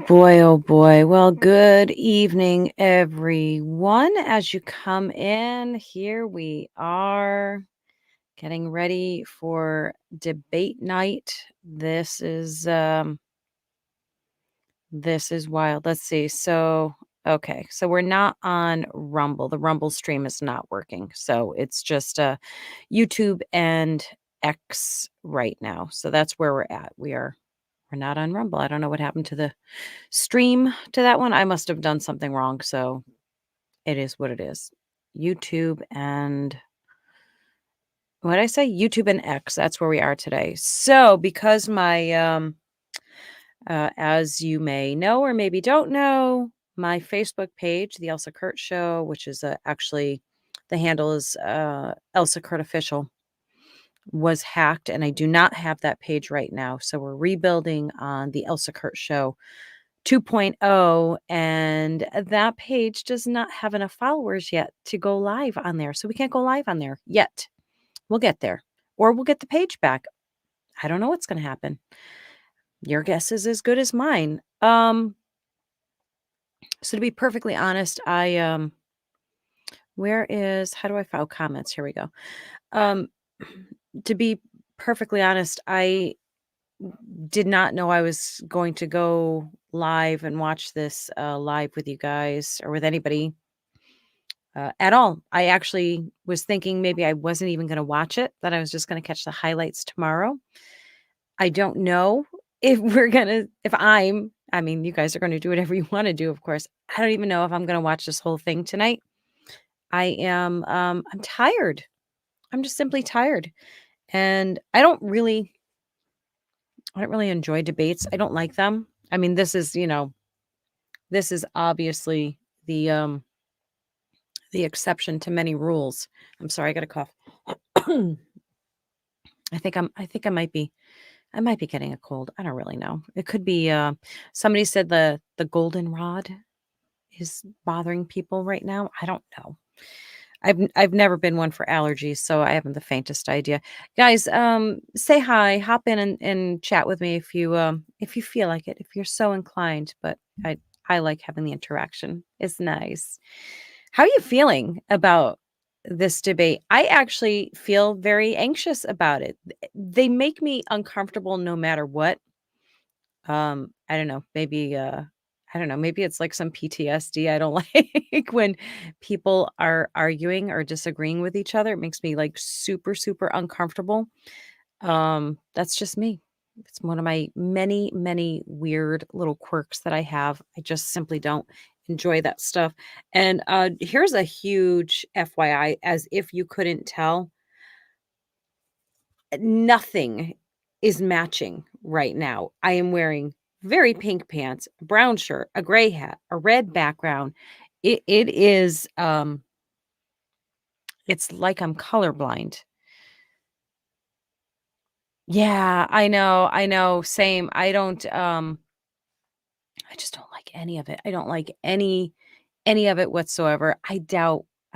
boy, oh boy. Well, good evening, everyone. As you come in, here we are getting ready for debate night. This is wild. Let's see. Okay. So we're not on Rumble. The Rumble stream is not working. So it's just YouTube and X right now. So that's where we're at. We're not on Rumble. I don't know what happened to the stream to that one. I must have done something wrong, so it is what it is. YouTube and what did I say? YouTube and X. That's where we are today. So, because my as you may know or maybe don't know, my Facebook page, the Elsa Kurt Show, which is actually the handle is Elsa Kurt Official, was hacked, and I do not have that page right now. So we're rebuilding on the Elsa Kurt Show 2.0, and that page does not have enough followers yet to go live on there. So we can't go live on there yet. We'll get there, or we'll get the page back. I don't know what's going to happen. Your guess is as good as mine. So to be perfectly honest, how do I file comments? Here we go. To be perfectly honest, I did not know I was going to go live and watch this live with you guys or with anybody at all. I actually was thinking maybe I wasn't even going to watch it, that I was just going to catch the highlights tomorrow. I don't know if I mean, you guys are going to do whatever you want to do, of course. I don't even know if I'm going to watch this whole thing tonight. I'm tired. I'm just simply tired. And I don't really enjoy debates. I don't like them. I mean, this is obviously the exception to many rules. I'm sorry, I got a cough. I might be getting a cold. I don't really know. It could be somebody said the goldenrod is bothering people right now. I don't know. I've never been one for allergies, so I haven't the faintest idea. Guys, say hi, hop in and chat with me if you feel like it, if you're so inclined, but I like having the interaction. It's nice. How are you feeling about this debate? I actually feel very anxious about it. They make me uncomfortable no matter what. I don't know, maybe it's like some PTSD. I don't like when people are arguing or disagreeing with each other. It makes me like super, super uncomfortable. That's just me. It's one of my many, many weird little quirks that I have. I just simply don't enjoy that stuff. And here's a huge FYI, as if you couldn't tell, nothing is matching right now. I am wearing very pink pants, a brown shirt, a gray hat, a red background. It is it's like I'm colorblind. Yeah, I know, same. I just don't like any of it. I don't like any of it whatsoever. I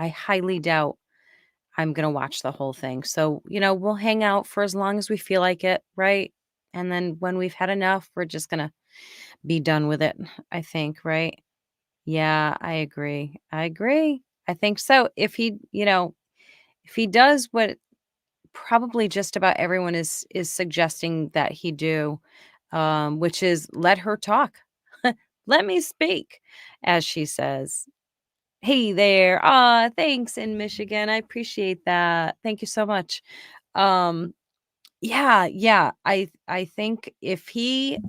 highly doubt I'm gonna watch the whole thing. So, we'll hang out for as long as we feel like it, right? And then when we've had enough, we're just gonna be done with it, I think, right? Yeah, I agree. I agree. I think so. If he does what probably just about everyone is suggesting that he do, which is let her talk. Let me speak, as she says. Hey there. Thanks in Michigan. I appreciate that. Thank you so much. Um, yeah. I think if he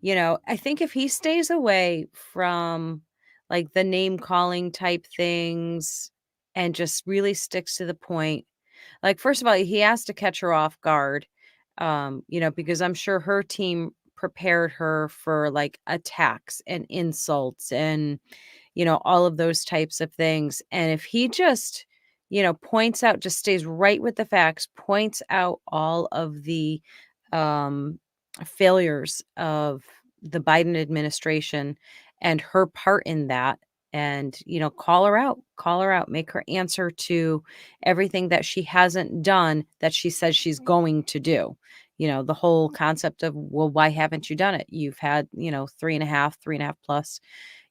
I think if he stays away from like the name calling type things and just really sticks to the point. Like, first of all, he has to catch her off guard. Because I'm sure her team prepared her for like attacks and insults and all of those types of things. And if he just points out, just stays right with the facts, points out all of the um failures of the Biden administration and her part in that, and call her out, make her answer to everything that she hasn't done that she says she's going to do. The whole concept of, well, why haven't you done it? You've had, 3.5 plus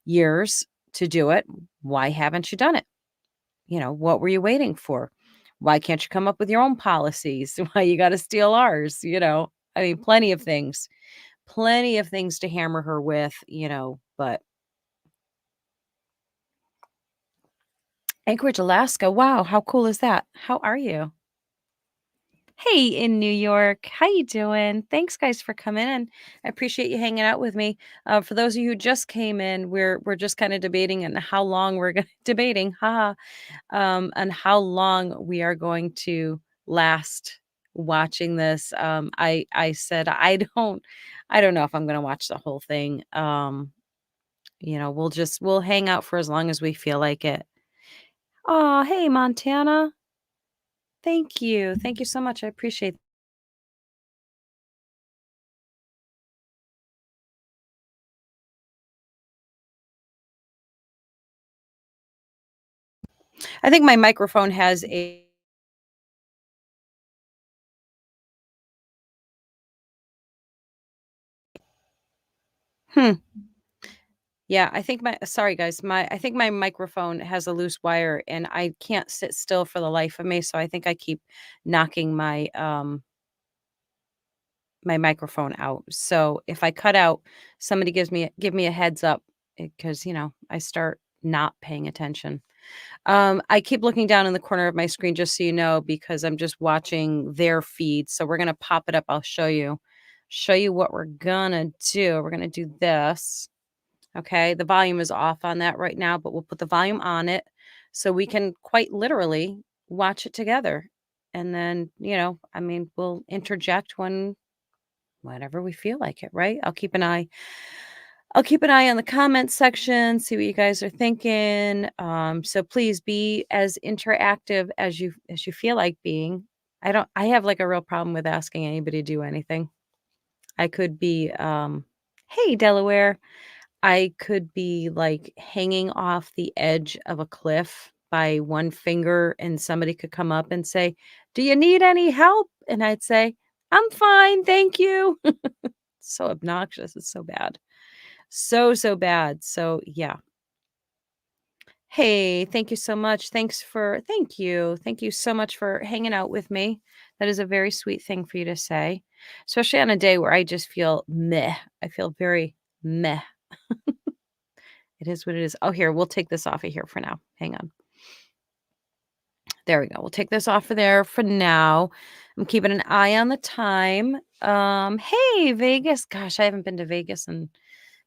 years to do it. Why haven't you done it? What were you waiting for? Why can't you come up with your own policies? Why you got to steal ours? I mean, plenty of things to hammer her with, but Anchorage, Alaska. Wow, how cool is that? How are you? Hey, in New York. How you doing? Thanks, guys, for coming in. I appreciate you hanging out with me. For those of you who just came in, we're just kind of debating and how long we're going debating, haha, and how long we are going to last watching this. I said I don't know if I'm going to watch the whole thing. We'll hang out for as long as we feel like it. Oh, hey, Montana. Thank you. Thank you so much. I appreciate. I think my microphone has a hmm. Yeah, I think my sorry guys, I think my microphone has a loose wire and I can't sit still for the life of me, so I think I keep knocking my microphone out. So if I cut out, somebody give me a heads up because, I start not paying attention. I keep looking down in the corner of my screen just so you know because I'm just watching their feed. So we're going to pop it up. I'll show you what we're going to do. We're going to do this. Okay, the volume is off on that right now, but we'll put the volume on it so we can quite literally watch it together. And then, I mean, we'll interject whenever we feel like it, right? I'll keep an eye on the comments section, see what you guys are thinking. So please be as interactive as you feel like being. I have like a real problem with asking anybody to do anything. I could be hey Delaware. I could be, like, hanging off the edge of a cliff by one finger, and somebody could come up and say, "Do you need any help?" And I'd say, "I'm fine, thank you." So obnoxious, it's so bad. So, so bad. So, yeah. Hey, thank you so much. Thank you. Thank you so much for hanging out with me. That is a very sweet thing for you to say, especially on a day where I just feel meh. I feel very meh. It is what it is. Oh, here, we'll take this off of here for now. Hang on. There we go. We'll take this off of there for now. I'm keeping an eye on the time. Hey, Vegas. Gosh, I haven't been to Vegas in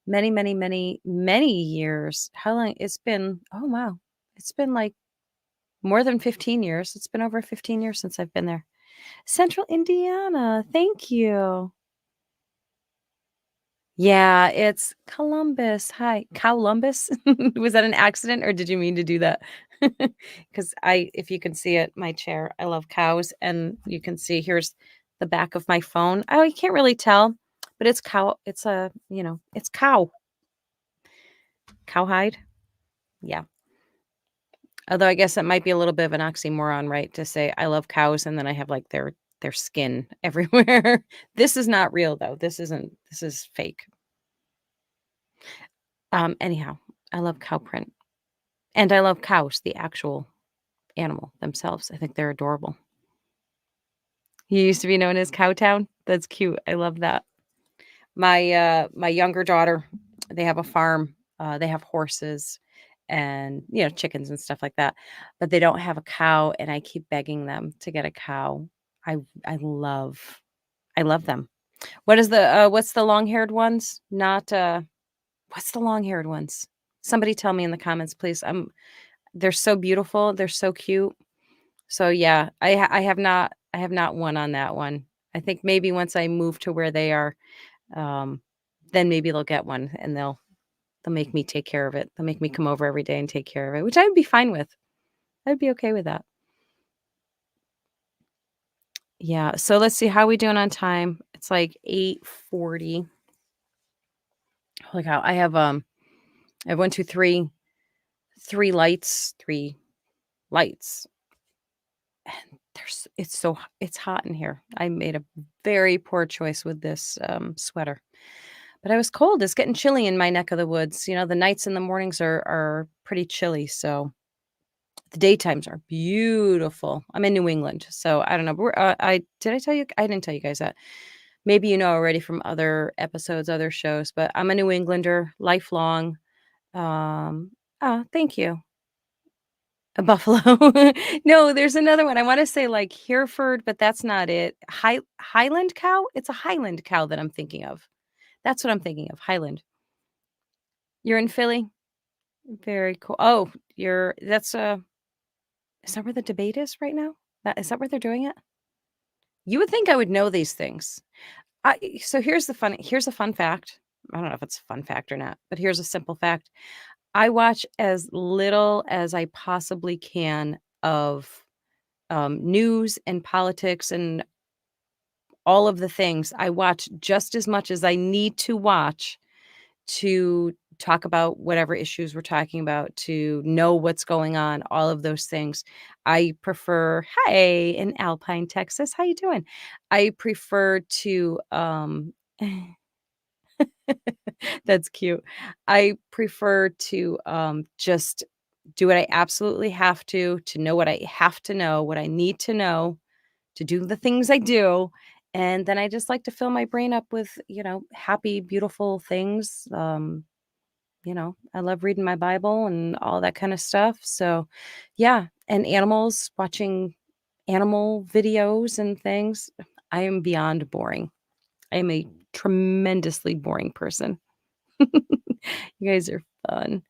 many, many, many, many years. How long? It's been, oh, wow. It's been like more than 15 years. It's been over 15 years since I've been there. Central Indiana. Thank you. Yeah, it's Columbus. Hi, Columbus. Was that an accident or did you mean to do that? Because if you can see it, my chair, I love cows. And you can see here's the back of my phone. Oh, you can't really tell, but it's cow. It's it's cowhide. Yeah. Although I guess that might be a little bit of an oxymoron, right? To say I love cows and then I have like their skin everywhere. This is not real though. This is fake. Anyhow, I love cow print. And I love cows, the actual animal themselves. I think they're adorable. You used to be known as Cowtown? That's cute. I love that. My younger daughter, they have a farm. They have horses and, chickens and stuff like that, but they don't have a cow, and I keep begging them to get a cow. I I love I love them. What's the long-haired ones? Not, what's the long-haired ones? Somebody tell me in the comments, please. They're so beautiful. They're so cute. So, yeah, I have not won on that one. I think maybe once I move to where they are, um, then maybe they'll get one and they'll make me take care of it. They'll make me come over every day and take care of it, which I would be fine with. I'd be okay with that. Yeah, so let's see how we doing on time. It's like 8:40. Holy cow. I have 1, 2, 3 lights, 3 lights. it's hot in here. I made a very poor choice with this, sweater. But I was cold, it's getting chilly in my neck of the woods, the nights and the mornings are pretty chilly, so the daytimes are beautiful. I'm in New England, so I don't know, but I did I tell you I didn't tell you guys that. Maybe you know already from other episodes, other shows, but I'm a New Englander, lifelong. Oh, thank you. A buffalo. No, there's another one. I wanna say, like, Hereford, but that's not it. Highland cow? It's a Highland cow that I'm thinking of. That's what I'm thinking of, Highland. You're in Philly? Very cool. Oh, you're that's, is that where the debate is right now? Is that where they're doing it? You would think I would know these things. So here's a fun fact. I don't know if it's a fun fact or not, but here's a simple fact. I watch as little as I possibly can of, news and politics and all of the things. I watch just as much as I need to watch to talk about whatever issues we're talking about, to know what's going on, all of those things. I prefer Hi, in Alpine, Texas. How you doing? I prefer to, that's cute. I prefer to, just do what I absolutely have to know what I have to know, what I need to know to do the things I do, and then I just like to fill my brain up with, happy, beautiful things. I love reading my Bible and all that kind of stuff. So, yeah, and animals, watching animal videos and things. I am beyond boring. I am a tremendously boring person. You guys are fun.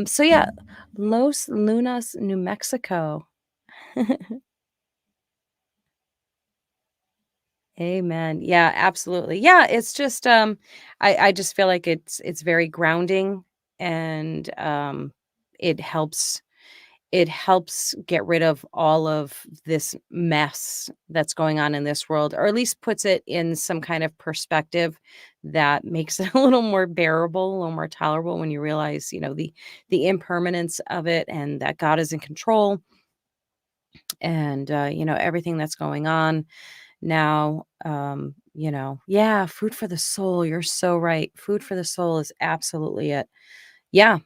So yeah, Los Lunas, New Mexico. Amen. Yeah, absolutely. Yeah, it's just I just feel like it's very grounding and it helps it helps get rid of all of this mess that's going on in this world, or at least puts it in some kind of perspective that makes it a little more bearable, a little more tolerable when you realize, the impermanence of it and that God is in control and everything that's going on now. Yeah, food for the soul. You're so right. Food for the soul is absolutely it. Yeah,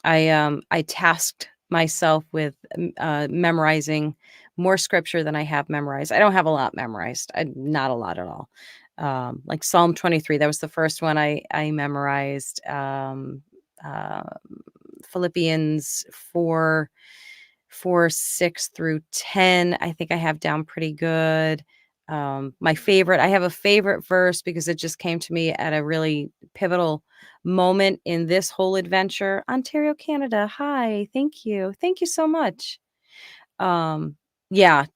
I tasked myself with, memorizing more scripture than I have memorized. I don't have a lot memorized, not a lot at all. Like Psalm 23, that was the first one I memorized. Uh, Philippians 4, 6 through 10, I think I have down pretty good. I have a favorite verse because it just came to me at a really pivotal moment in this whole adventure. Ontario, Canada. Hi, thank you. Thank you so much. Yeah,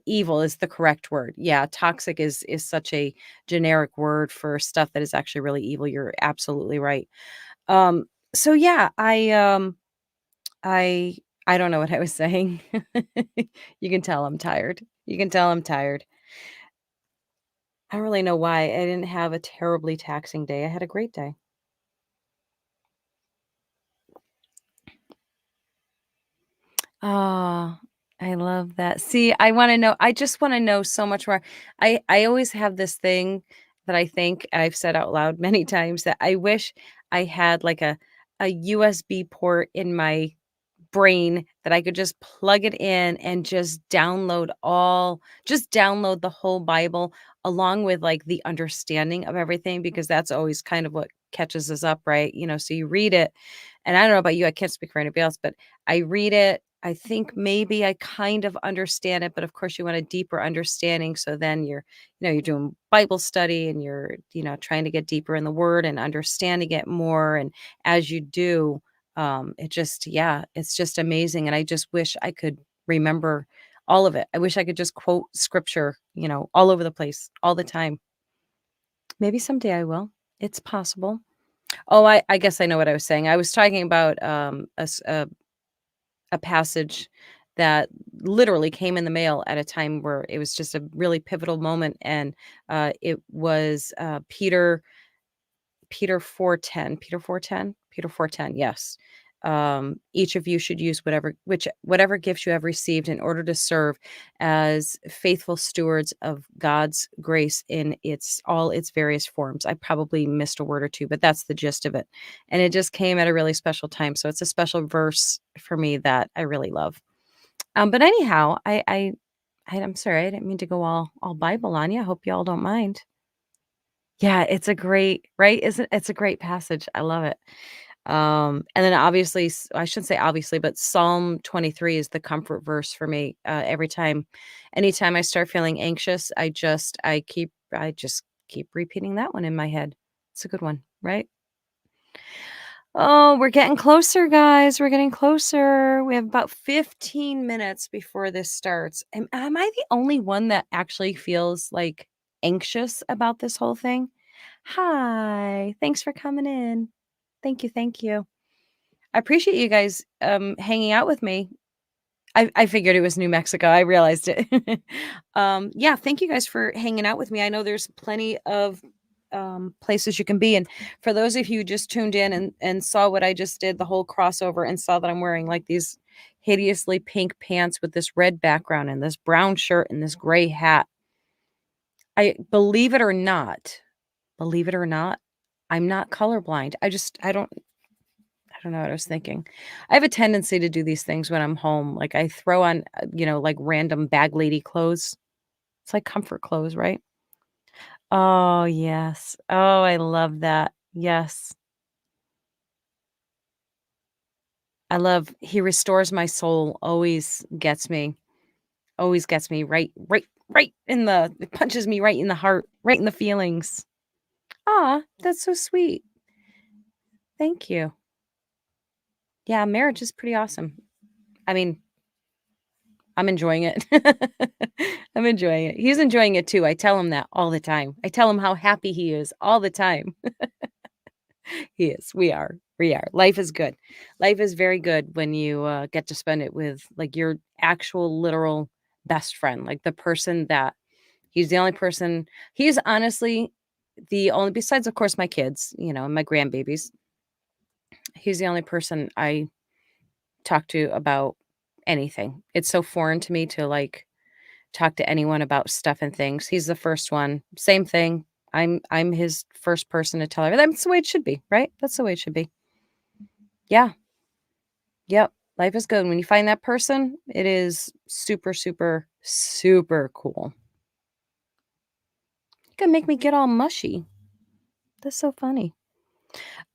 evil is the correct word. Yeah, toxic is such a generic word for stuff that is actually really evil. You're absolutely right. Um, so yeah, I I don't know what I was saying. You can tell I'm tired. You can tell I'm tired. I don't really know why. I didn't have a terribly taxing day. I had a great day. Oh, I love that. See, I just wanna know so much more. I always have this thing that I think, and I've said out loud many times, that I wish I had, like, a USB port in my brain that I could just plug it in and just download the whole Bible along with, like, the understanding of everything, because that's always kind of what catches us up, right? So you read it, and I don't know about you, I can't speak for anybody else, but I read it, I think maybe I kind of understand it, but of course you want a deeper understanding, so then you're doing Bible study and you're, trying to get deeper in the word and understanding it more, and as you do, it's just amazing, and I just wish I could remember all of it. I wish I could just quote scripture, all over the place, all the time. Maybe someday I will. It's possible. Oh, I guess I know what I was saying. I was talking about, a passage that literally came in the mail at a time where it was just a really pivotal moment, and, it was, Peter 4:10. Peter 4:10? Peter 4:10, yes. Each of you should use whatever gifts you have received in order to serve as faithful stewards of God's grace in all its various forms. I probably missed a word or two, but that's the gist of it. And it just came at a really special time. So it's a special verse for me that I really love. But anyhow, I'm sorry, I didn't mean to go all Bible on you. I hope y'all don't mind. Yeah, it's a great right? Isn't it's a great passage. I love it. And then obviously, I shouldn't say obviously, but Psalm 23 is the comfort verse for me. Anytime I start feeling anxious, I just keep repeating that one in my head. It's a good one, right? Oh, we're getting closer, guys. We're getting closer. We have about 15 minutes before this starts. Am I the only one that actually feels like anxious about this whole thing? Hi. Thanks for coming in. Thank you. Thank you. I appreciate you guys hanging out with me. I figured it was New Mexico. I realized it. Yeah, thank you guys for hanging out with me. I know there's plenty of places you can be. And for those of you who just tuned in and saw what I just did, the whole crossover, and saw that I'm wearing like these hideously pink pants with this red background and this brown shirt and this gray hat. I believe it or not, I'm not colorblind. I don't know what I was thinking. I have a tendency to do these things when I'm home. Like I throw on, like random bag lady clothes. It's like comfort clothes, right? Oh, yes. Oh, I love that. Yes. I love he restores my soul. Always gets me right it punches me right in the heart, right in the feelings. Ah, that's so sweet. Thank you. Yeah, marriage is pretty awesome. I mean, I'm enjoying it. I'm enjoying it. He's enjoying it too. I tell him that all the time. I tell him how happy he is all the time. He is. We are. We are. Life is good. Life is very good when you get to spend it with like your actual literal best friend, like the person that he's the only person. He's honestly the only, besides, of course, my kids, and my grandbabies. He's the only person I talk to about anything. It's so foreign to me to like talk to anyone about stuff and things. He's the first one. Same thing. I'm his first person to tell her. That's the way it should be, right? That's the way it should be. Yeah. Yep. Life is good. When you find that person, it is super, super, super cool. You can make me get all mushy. That's so funny.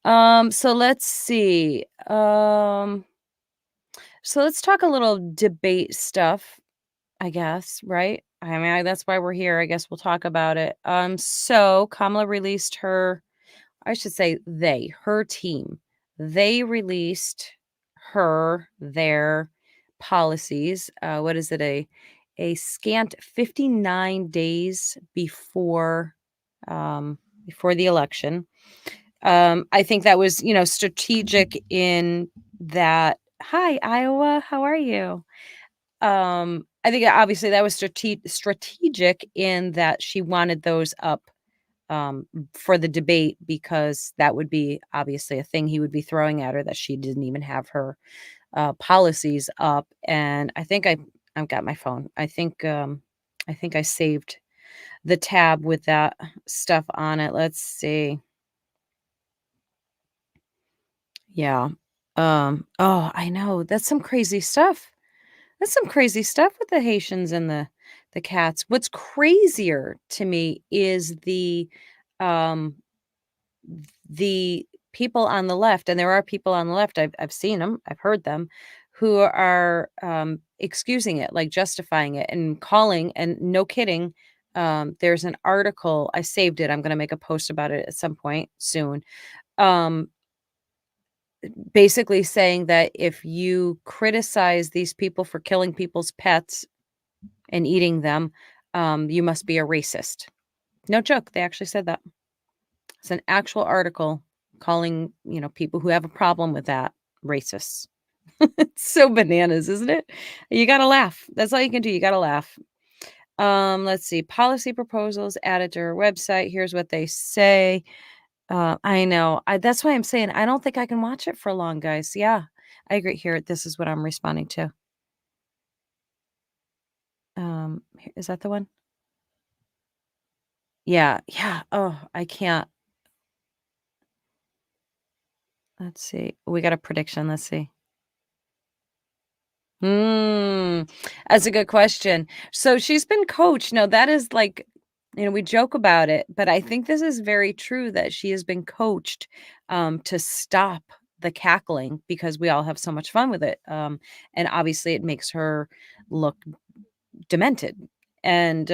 So let's see. So let's talk a little debate stuff, I guess, right? I mean, that's why we're here. I guess we'll talk about it. So Kamala released I should say her team. They released their policies. What is it? A scant 59 days before the election. I think that was, strategic in that. Hi, Iowa. How are you? I think obviously that was strategic in that she wanted those up for the debate because that would be obviously a thing he would be throwing at her, that she didn't even have her policies up. And I've got my phone. I think I saved the tab with that stuff on it. Let's see. Yeah. Oh, I know. That's some crazy stuff. That's some crazy stuff with the Haitians and the cats. What's crazier to me is um the people on the left, and there are people on the left, I've seen them, I've heard them, who are excusing it, like justifying it and calling, and no kidding. There's an article, I saved it. I'm going to make a post about it at some point soon. Um, Basically saying that if you criticize these people for killing people's pets and eating them, you must be a racist. No joke. They actually said that. It's an actual article calling, people who have a problem with that racists. It's so bananas, isn't it? You gotta laugh. That's all you can do. You gotta laugh. Let's see. Policy proposals added to her website. Here's what they say. I know. That's why I'm saying I don't think I can watch it for long, guys. Yeah. I agree. Here, this is what I'm responding to. Is that the one? Yeah, yeah. Oh, I can't. Let's see. We got a prediction. Let's see. Hmm, that's a good question. So she's been coached. No, that is like, we joke about it, but I think this is very true that she has been coached to stop the cackling because we all have so much fun with it. And obviously, it makes her look demented and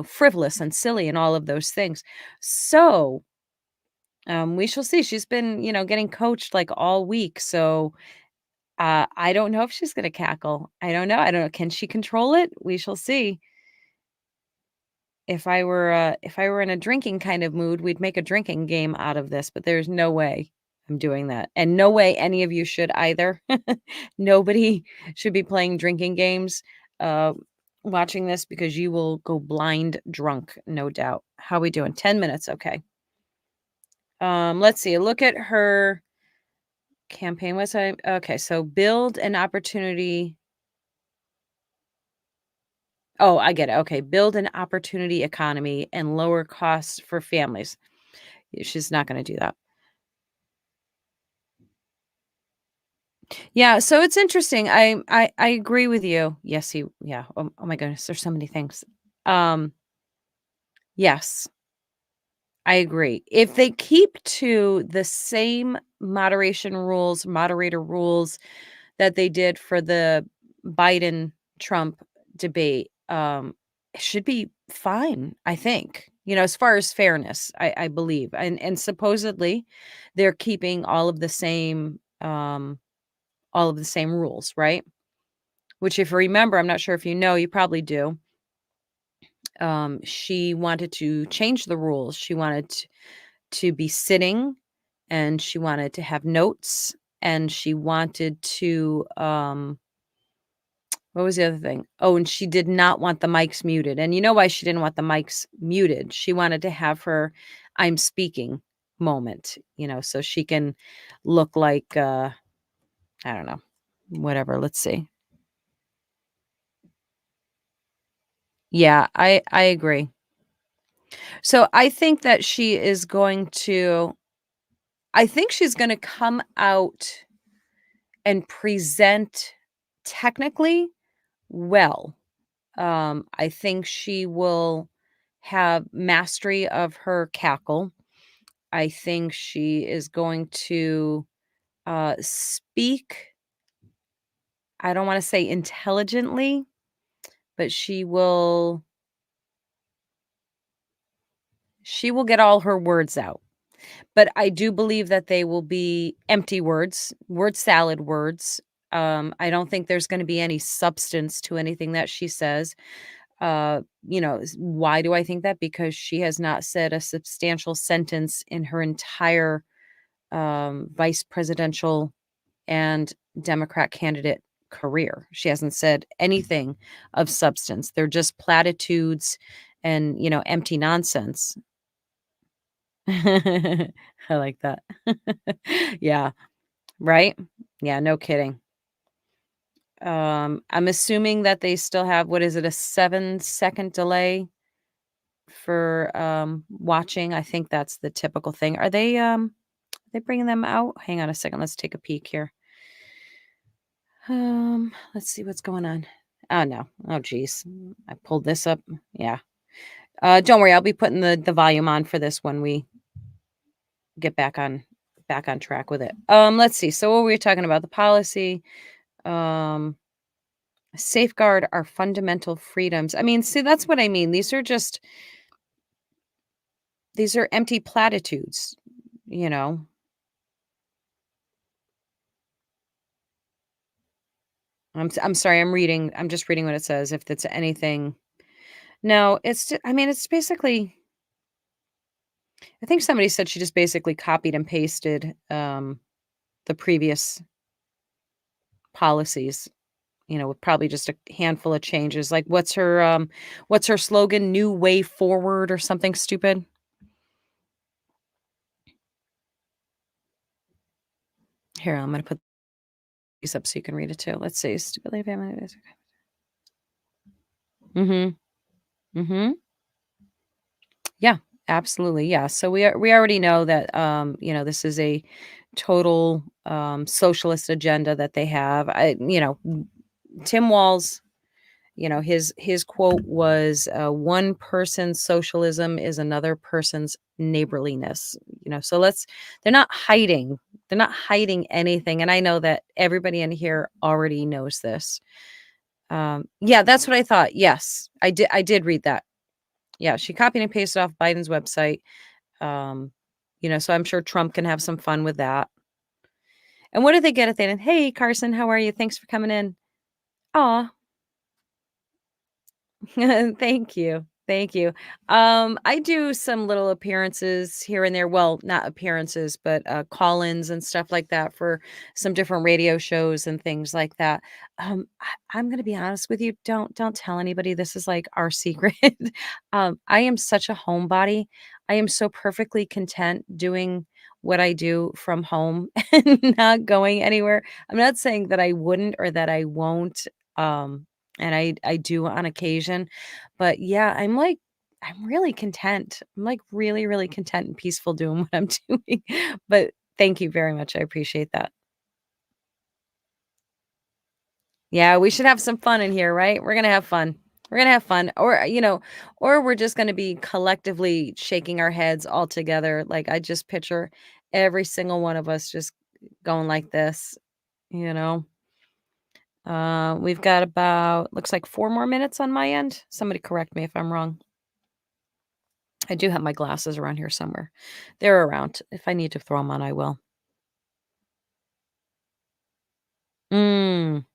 frivolous and silly and all of those things. So we shall see. She's been, getting coached like all week. So I don't know if she's gonna cackle. I don't know. I don't know. Can she control it? We shall see. If I were in a drinking kind of mood, we'd make a drinking game out of this, but there's no way I'm doing that. And no way any of you should either. Nobody should be playing drinking games, uh, watching this because you will go blind drunk, no doubt. How we doing? 10 minutes. Okay. Let's see. Look at her campaign website. Okay, so build an opportunity. Oh, I get it. Okay. Build an opportunity economy and lower costs for families. She's not going to do that. Yeah. So it's interesting. I agree with you. Yes. Yeah. Oh my goodness. There's so many things. Um, yes, I agree. If they keep to the same moderator rules that they did for the Biden Trump debate, it should be fine, I think. As far as fairness, I believe. And supposedly they're keeping all of the same rules, right? Which if you remember, I'm not sure if you know, you probably do. She wanted to change the rules. She wanted to be sitting and she wanted to have notes and she wanted to what was the other thing? Oh, and she did not want the mics muted, and you know why she didn't want the mics muted? She wanted to have her "I'm speaking" moment, so she can look like, I don't know, whatever, let's see. Yeah, I agree. So, I think she's gonna come out and present technically well. I think she will have mastery of her cackle. I think she is going to speak, I don't want to say intelligently, but she will get all her words out. But I do believe that they will be empty words, word salad words. I don't think there's going to be any substance to anything that she says. Why do I think that? Because she has not said a substantial sentence in her entire vice presidential and Democrat candidate career. She hasn't said anything of substance. They're just platitudes and, empty nonsense. I like that. Yeah, right? Yeah, no kidding. I'm assuming that they still have, what is it, a 7-second delay for watching. I think that's the typical thing. Are they bringing them out? Hang on a second. Let's take a peek here. Let's see what's going on. Oh no. Oh geez. I pulled this up. Yeah. Don't worry, I'll be putting the volume on for this when we get back on track with it. Let's see. So what were we talking about? The policy. Um Safeguard our fundamental freedoms. I mean, see, that's what I mean. These are empty platitudes, you know. I'm sorry, I'm just reading what it says, if it's anything. No, I mean, it's basically, I think somebody said she just basically copied and pasted, the previous policies, with probably just a handful of changes. Like, what's her slogan? "New way forward" or something stupid? Here, I'm gonna put these up so you can read it too. Let's see. Stupidly family. Mhm. Mhm. Yeah, absolutely. Yeah. So we already know that this is a total socialist agenda that they have. Tim Walz, his quote was one person's socialism is another person's neighborliness. So they're not hiding anything, and I know that everybody in here already knows this. Yeah, that's what I thought. Yes, I did read that. Yeah, she copied and pasted off Biden's website. Um, so I'm sure Trump can have some fun with that. And what did they get at the end? Hey, Carson, how are you? Thanks for coming in. Aw, thank you. Thank you. I do some little appearances here and there. Well, not appearances, but call-ins and stuff like that for some different radio shows and things like that. I'm gonna be honest with you. Don't tell anybody. This is like our secret. I am such a homebody. I am so perfectly content doing what I do from home and not going anywhere. I'm not saying that I wouldn't or that I won't. And I do on occasion. But yeah, I'm really content. I'm like really, really content and peaceful doing what I'm doing. But thank you very much. I appreciate that. Yeah, we should have some fun in here, right? We're gonna have fun. We're gonna have fun. Or we're just gonna be collectively shaking our heads all together. Like I just picture every single one of us just going like this, you know. We've got about looks like 4 more minutes on my end. Somebody correct me if I'm wrong. I do have my glasses around here somewhere. They're around. If I need to throw them on, I will. Mm,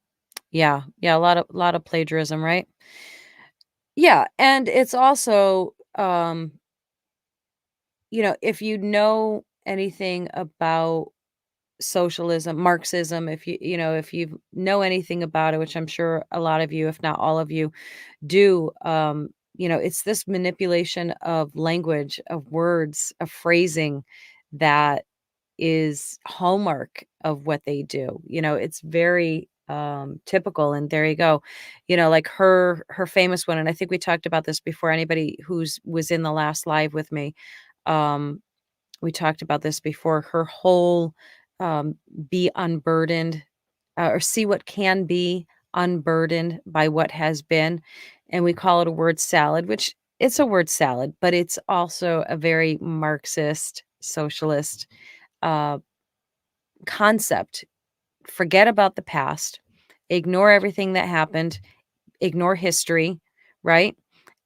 yeah, yeah, a lot of plagiarism, right? Yeah, and it's also, if you know anything about socialism, Marxism, if you know anything about it, which I'm sure a lot of you, if not all of you, do, it's this manipulation of language, of words, of phrasing that is hallmark of what they do. It's very typical, and there you go. Like her famous one, and I think we talked about this before. Anybody who's was in the last live with me, um, we talked about this before. Her whole um, be unburdened, or see what can be unburdened by what has been, and we call it a word salad, which it's a word salad, but it's also a very Marxist, socialist uh, concept. Forget about the past, ignore everything that happened, ignore history, right?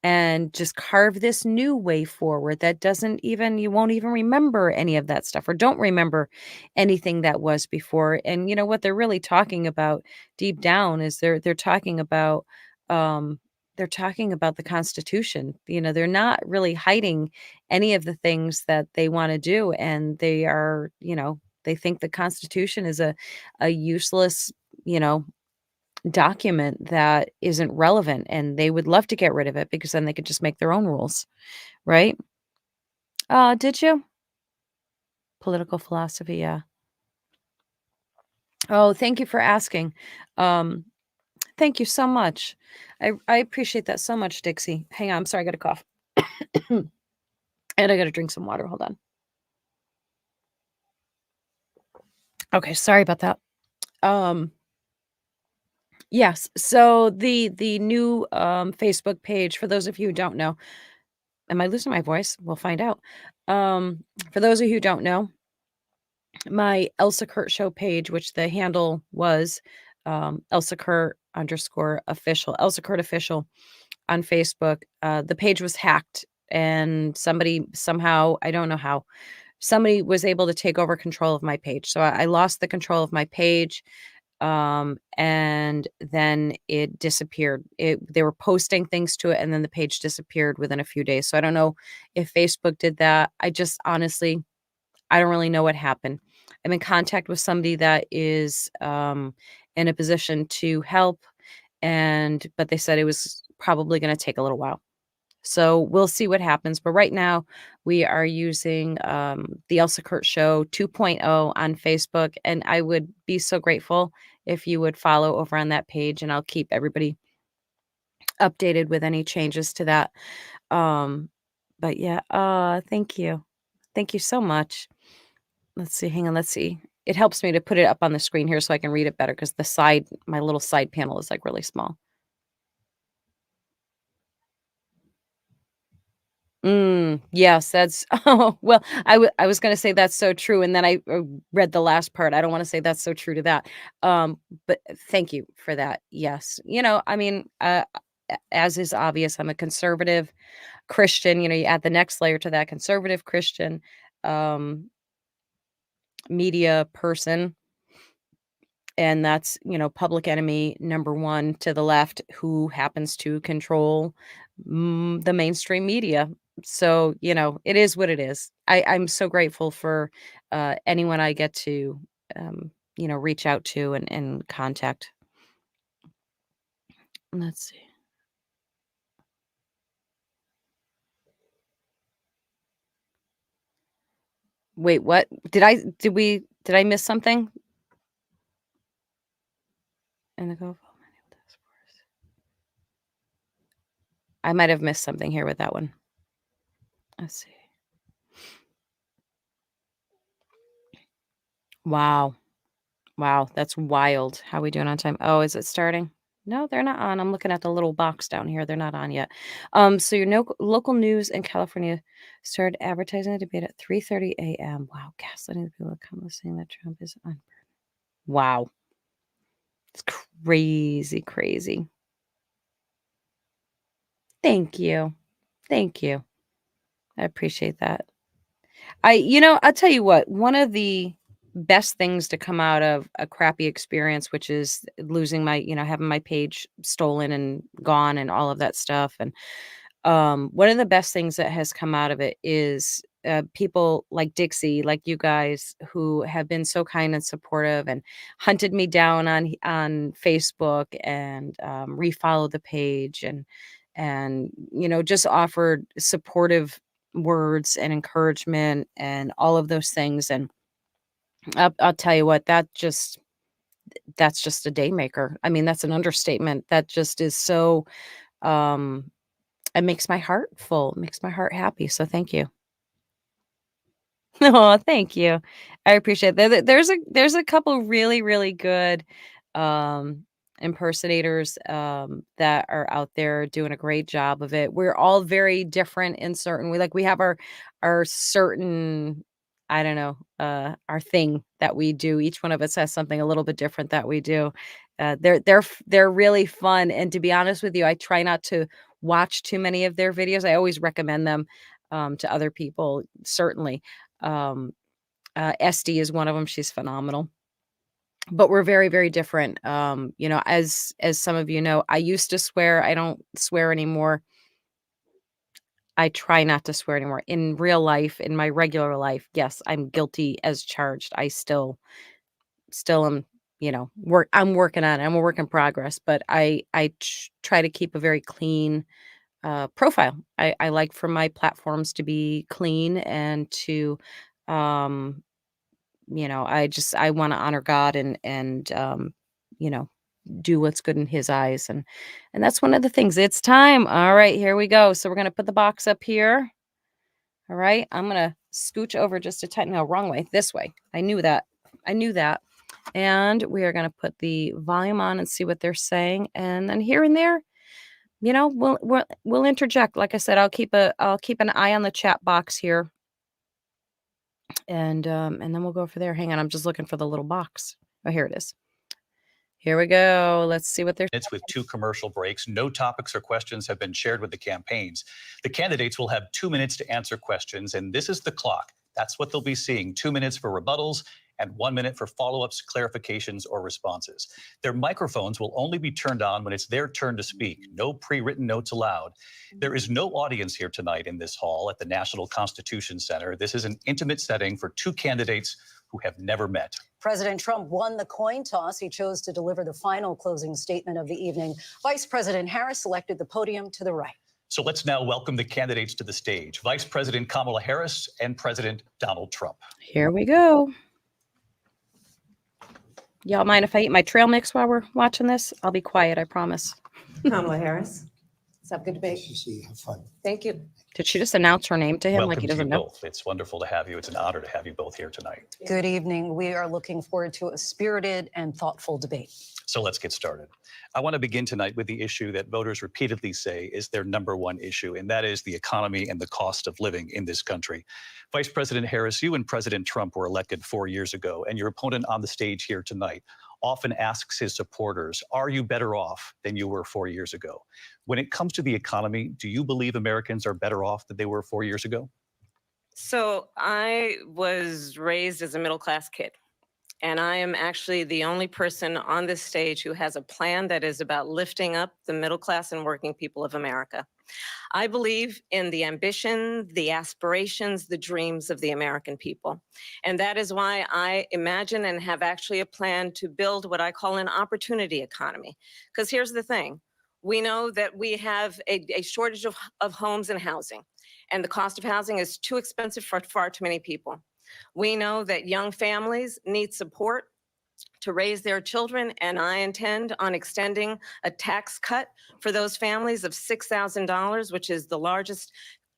And just carve this new way forward that doesn't even you won't even remember any of that stuff or don't remember anything that was before. And what they're really talking about deep down is um they're talking about the Constitution. They're not really hiding any of the things that they want to do, and they think the Constitution is a useless, you know, document that isn't relevant, and they would love to get rid of it because then they could just make their own rules, right? Did you? Political philosophy, yeah. Oh, thank you for asking. Um, Thank you so much. I appreciate that so much, Dixie. Hang on, I'm sorry, I got a cough. And I gotta drink some water. Hold on. Okay, sorry about that. Um, yes. So the new Facebook page, for those of you who don't know, am I losing my voice? We'll find out. For those of you who don't know, my Elsa Kurt Show page, which the handle was Elsa Kurt underscore official, Elsa Kurt official on Facebook. The page was hacked, and somebody somehow, I don't know how, somebody was able to take over control of my page. So I lost the control of my page. And then it disappeared. They were posting things to it, and then the page disappeared within a few days. So I don't know if Facebook did that. I just honestly, I don't really know what happened. I'm in contact with somebody that is in a position to help, but they said it was probably going to take a little while. So we'll see what happens. But right now, we are using the Elsa Kurt Show 2.0 on Facebook, and I would be so grateful if you would follow over on that page, and I'll keep everybody updated with any changes to that. Um, but yeah, thank you. Thank you so much. Let's see, hang on, let's see. It helps me to put it up on the screen here so I can read it better because my little side panel is like really small. Yes, that's oh, well, I was gonna say that's so true, and then I read the last part. I don't wanna say that's so true to that. But thank you for that. Yes. I mean, as is obvious, I'm a conservative Christian. You add the next layer to that conservative Christian um, media person, and that's, public enemy number one to the left who happens to control the mainstream media. So, it is what it is. I'm so grateful for anyone I get to, reach out to and contact. Let's see. Wait, what? Did I miss something? In the Gulf? I might have missed something here with that one. Let's see. Wow. Wow, that's wild. How we doing on time? Oh, is it starting? No, they're not on. I'm looking at the little box down here. They're not on yet. So your local news in California started advertising a debate at 3:30 a.m. Wow, gaslighting the people that come saying that Trump is on. Wow, it's crazy, crazy. Thank you, thank you. I appreciate that. I'll tell you what, one of the best things to come out of a crappy experience, which is losing having my page stolen and gone and all of that stuff. And one of the best things that has come out of it is people like Dixie, like you guys, who have been so kind and supportive and hunted me down on Facebook and refollowed the page and just offered supportive words and encouragement and all of those things. And I'll tell you what, that's just a day maker. I mean, that's an understatement. That just is so um it makes my heart full, makes my heart happy. So thank you. Oh, thank you. I appreciate that. There's a couple really, really good um impersonators that are out there doing a great job of it. We're all very different in certain we have our certain I don't know, our thing that we do. Each one of us has something a little bit different that we do. They're really fun, and to be honest with you, I try not to watch too many of their videos. I always recommend them to other people, certainly. Um, SD is one of them. She's phenomenal. But we're very, very different. As some of you know, I used to swear. I don't swear anymore. I try not to swear anymore. In real life, in my regular life, yes, I'm guilty as charged. I still am, I'm working on it. I'm a work in progress, but I try to keep a very clean profile. I like for my platforms to be clean and to um I want to honor God and you know, do what's good in his eyes and that's one of the things. It's time. All right, here we go. So we're going to put the box up here. All right. I'm going to scooch over just a tiny no, wrong way. This way. I knew that. I knew that. And we are going to put the volume on and see what they're saying, and then here and there, we'll interject. Like I said, I'll keep an eye on the chat box here. And then we'll go for there. Hang on, I'm just looking for the little box. Oh, here it is. Here we go. Let's see what they're It's with 2 commercial breaks. No topics or questions have been shared with the campaigns. The candidates will have 2 minutes to answer questions, and this is the clock. That's what they'll be seeing. 2 minutes for rebuttals and 1 minute for follow-ups, clarifications, or responses. Their microphones will only be turned on when it's their turn to speak. No pre-written notes allowed. There is no audience here tonight in this hall at the National Constitution Center. This is an intimate setting for 2 candidates who have never met. President Trump won the coin toss. He chose to deliver the final closing statement of the evening. Vice President Harris selected the podium to the right. So let's now welcome the candidates to the stage. Vice President Kamala Harris and President Donald Trump. Here we go. Y'all mind if I eat my trail mix while we're watching this? I'll be quiet, I promise. Kamala Harris. Let's have a good debate. Have fun. Thank you. Did she just announce her name to him like Welcome he to you doesn't know? both. It's wonderful to have you. It's an honor to have you both here tonight. Good evening. We are looking forward to a spirited and thoughtful debate. So let's get started. I want to begin tonight with the issue that voters repeatedly say is their number one issue, and that is the economy and the cost of living in this country. Vice President Harris, you and President Trump were elected 4 years ago, and your opponent on the stage here tonight often asks his supporters, are you better off than you were 4 years ago? When it comes to the economy, do you believe Americans are better off than they were 4 years ago? So I was raised as a middle-class kid, and I am actually the only person on this stage who has a plan that is about lifting up the middle class and working people of America. I believe in the ambition, the aspirations, the dreams of the American people. And that is why I imagine and have actually a plan to build what I call an opportunity economy. Because here's the thing. We know that we have a shortage of homes and housing, and the cost of housing is too expensive for far too many people. We know that young families need support to raise their children, and I intend on extending a tax cut for those families of $6,000, which is the largest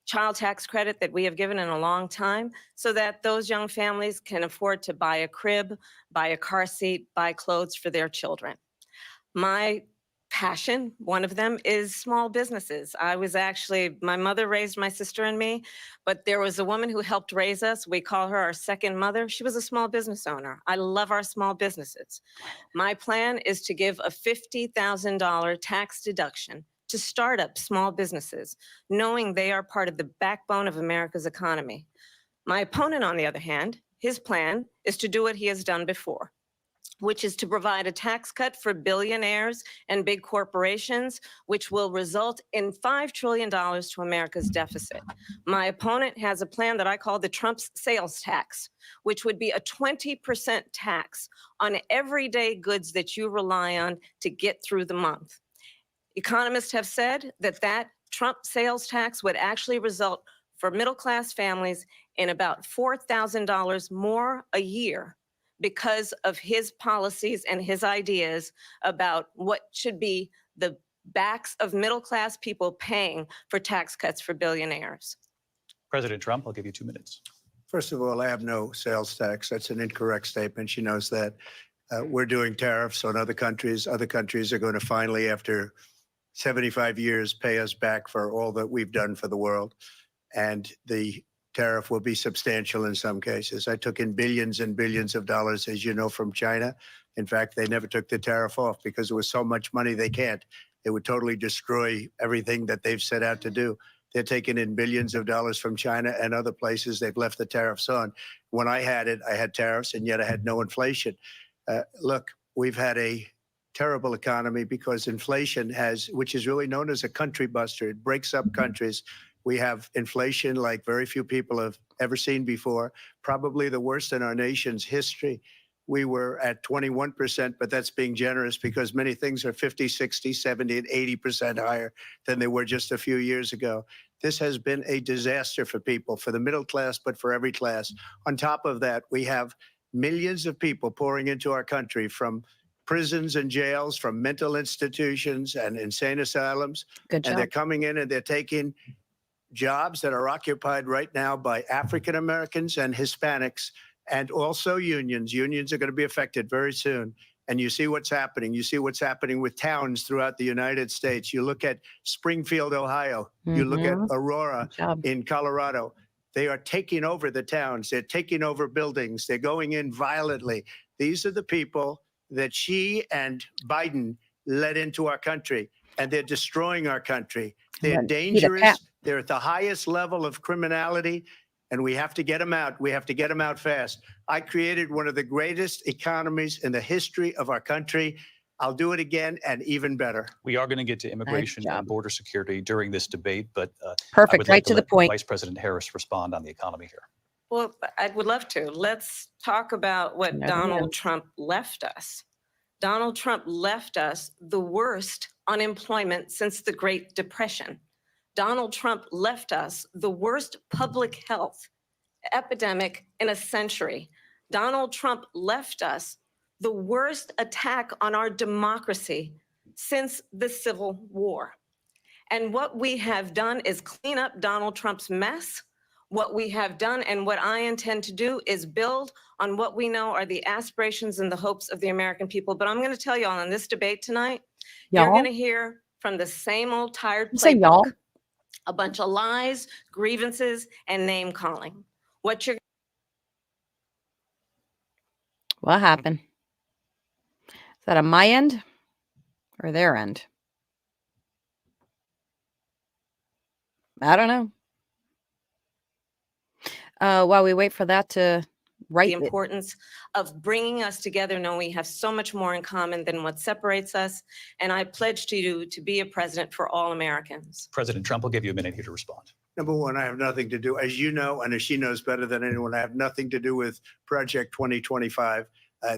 child tax credit that we have given in a long time, so that those young families can afford to buy a crib, buy a car seat, buy clothes for their children. My passion, one of them, is small businesses. My mother raised my sister and me, but there was a woman who helped raise us. We call her our second mother. She was a small business owner. I love our small businesses. My plan is to give a $50,000 tax deduction to startup small businesses, knowing they are part of the backbone of America's economy. My opponent, on the other hand, his plan is to do what he has done before, which is to provide a tax cut for billionaires and big corporations, which will result in $5 trillion to America's deficit. My opponent has a plan that I call the Trump sales tax, which would be a 20% tax on everyday goods that you rely on to get through the month. Economists have said that Trump sales tax would actually result for middle-class families in about $4,000 more a year, because of his policies and his ideas about what should be the backs of middle-class people paying for tax cuts for billionaires. President Trump, I'll give you 2 minutes. First of all, I have no sales tax. That's an incorrect statement. She knows that. We're doing tariffs on other countries. Other countries are going to finally, after 75 years, pay us back for all that we've done for the world. And the tariff will be substantial in some cases. I took in billions and billions of dollars, as you know, from China. In fact, they never took the tariff off because there was so much money they can't. It would totally destroy everything that they've set out to do. They're taking in billions of dollars from China and other places. They've left the tariffs on. When I had it, I had tariffs, and yet I had no inflation. Look, we've had a terrible economy because inflation which is really known as a country buster. It breaks up countries. We have inflation like very few people have ever seen before, probably the worst in our nation's history. We were at 21%, but that's being generous because many things are 50, 60, 70, and 80% higher than they were just a few years ago. This has been a disaster for people, for the middle class, but for every class. On top of that, we have millions of people pouring into our country from prisons and jails, from mental institutions and insane asylums. Good job. And they're coming in and they're taking jobs that are occupied right now by African Americans and Hispanics, and also unions. Unions are going to be affected very soon. And you see what's happening. You see what's happening with towns throughout the United States. You look at Springfield, Ohio. You look at Aurora in Colorado. They are taking over the towns. They're taking over buildings. They're going in violently. These are the people that Xi and Biden led into our country, and they're destroying our country. They're dangerous. They're at the highest level of criminality, and we have to get them out. We have to get them out fast. I created one of the greatest economies in the history of our country. I'll do it again and even better. We are going to get to immigration and border security during this debate, but Perfect, right to the point. Vice President Harris respond on the economy here. Well, I would love to. Let's talk about what Donald Trump left us. Donald Trump left us the worst unemployment since the Great Depression. Donald Trump left us the worst public health epidemic in a century. Donald Trump left us the worst attack on our democracy since the Civil War. And what we have done is clean up Donald Trump's mess. What we have done and what I intend to do is build on what we know are the aspirations and the hopes of the American people. But I'm going to tell y'all in this debate tonight, you're going to hear from the same old tired You say y'all? playbook, a bunch of lies, grievances, and name calling. What you're What happened? Is that on my end or their end? I don't know. While we wait for that to the write it. importance of bringing us together, knowing we have so much more in common than what separates us. And I pledge to you to be a president for all Americans. President Trump will give you a minute here to respond. Number one, I have nothing to do, as you know, and as she knows better than anyone, I have nothing to do with Project 2025.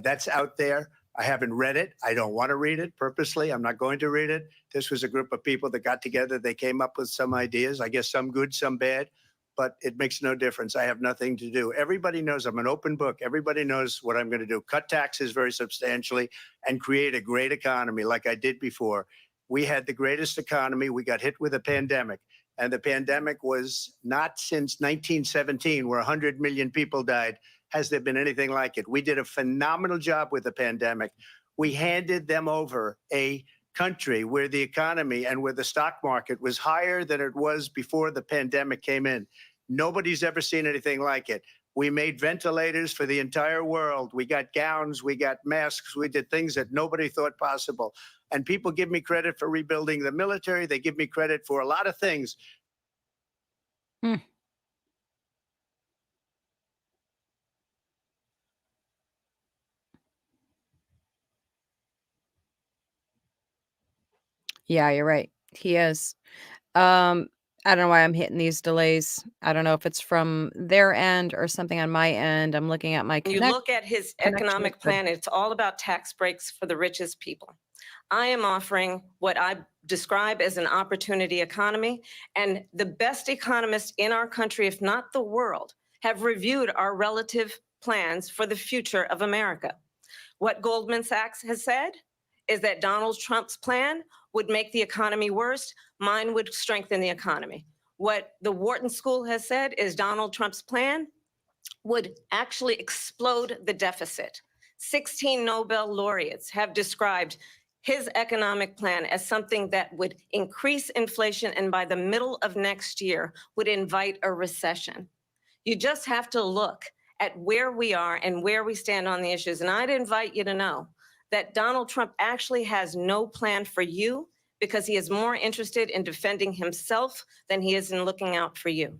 That's out there. I haven't read it. I don't want to read it purposely. I'm not going to read it. This was a group of people that got together. They came up with some ideas, I guess some good, some bad, but it makes no difference. I have nothing to do. Everybody knows I'm an open book. Everybody knows what I'm going to do. Cut taxes very substantially and create a great economy like I did before. We had the greatest economy. We got hit with a pandemic. And the pandemic was not since 1917, where 100 million people died, has there been anything like it. We did a phenomenal job with the pandemic. We handed them over a country where the economy and where the stock market was higher than it was before the pandemic came in. Nobody's ever seen anything like it. We made ventilators for the entire world. We got gowns, we got masks, we did things that nobody thought possible. And people give me credit for rebuilding the military. They give me credit for a lot of things. Yeah, you're right. He is. I don't know why I'm hitting these delays. I don't know if it's from their end or something on my end. I'm looking at my When you look at his connection economic is good. plan, it's all about tax breaks for the richest people. I am offering what I describe as an opportunity economy, and the best economists in our country, if not the world, have reviewed our relative plans for the future of America. What Goldman Sachs has said is that Donald Trump's plan would make the economy worse. Mine would strengthen the economy. What the Wharton School has said is Donald Trump's plan would actually explode the deficit. 16 Nobel laureates have described his economic plan as something that would increase inflation and by the middle of next year would invite a recession. You just have to look at where we are and where we stand on the issues. And I'd invite you to know that Donald Trump actually has no plan for you because he is more interested in defending himself than he is in looking out for you.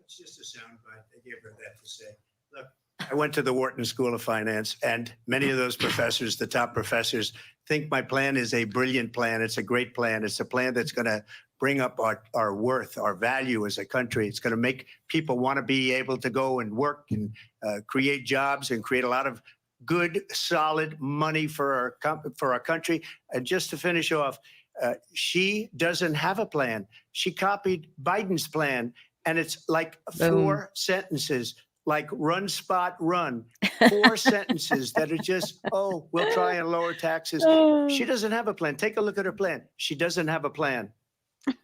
It's just a soundbite. They gave her that to say. Look, I went to the Wharton School of Finance, and many of those professors, the top professors, think my plan is a brilliant plan. It's a great plan. It's a plan that's going to bring up our worth, our value as a country. It's going to make people want to be able to go and work and create jobs and create a lot of good, solid money for our country. And just to finish off, she doesn't have a plan. She copied Biden's plan, and it's like four sentences, like run, spot, run. 4 sentences that are just, oh, we'll try and lower taxes. She doesn't have a plan. Take a look at her plan. She doesn't have a plan.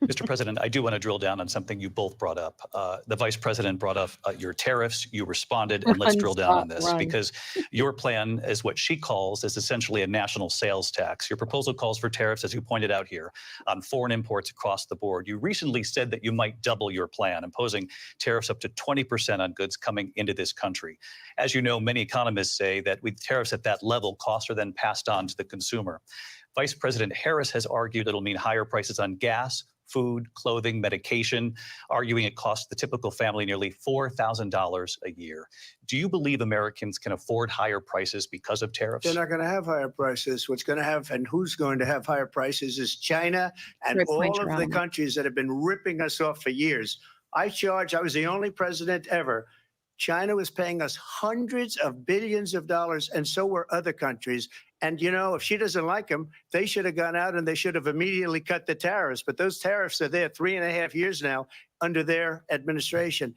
Mr. President, I do want to drill down on something you both brought up. The vice president brought up your tariffs. You responded, and let's drill down on this because your plan is what she calls is essentially a national sales tax. Your proposal calls for tariffs, as you pointed out here, on foreign imports across the board. You recently said that you might double your plan, imposing tariffs up to 20% on goods coming into this country. As you know, many economists say that with tariffs at that level, costs are then passed on to the consumer. Vice President Harris has argued it'll mean higher prices on gas, food, clothing, medication, arguing it costs the typical family nearly $4,000 a year. Do you believe Americans can afford higher prices because of tariffs? They're not going to have higher prices. What's going to have and who's going to have higher prices is China and all of the countries that have been ripping us off for years. I was the only president ever. China was paying us hundreds of billions of dollars, and so were other countries. And, you know, if she doesn't like them, they should have gone out and they should have immediately cut the tariffs. But those tariffs are there 3.5 years now under their administration.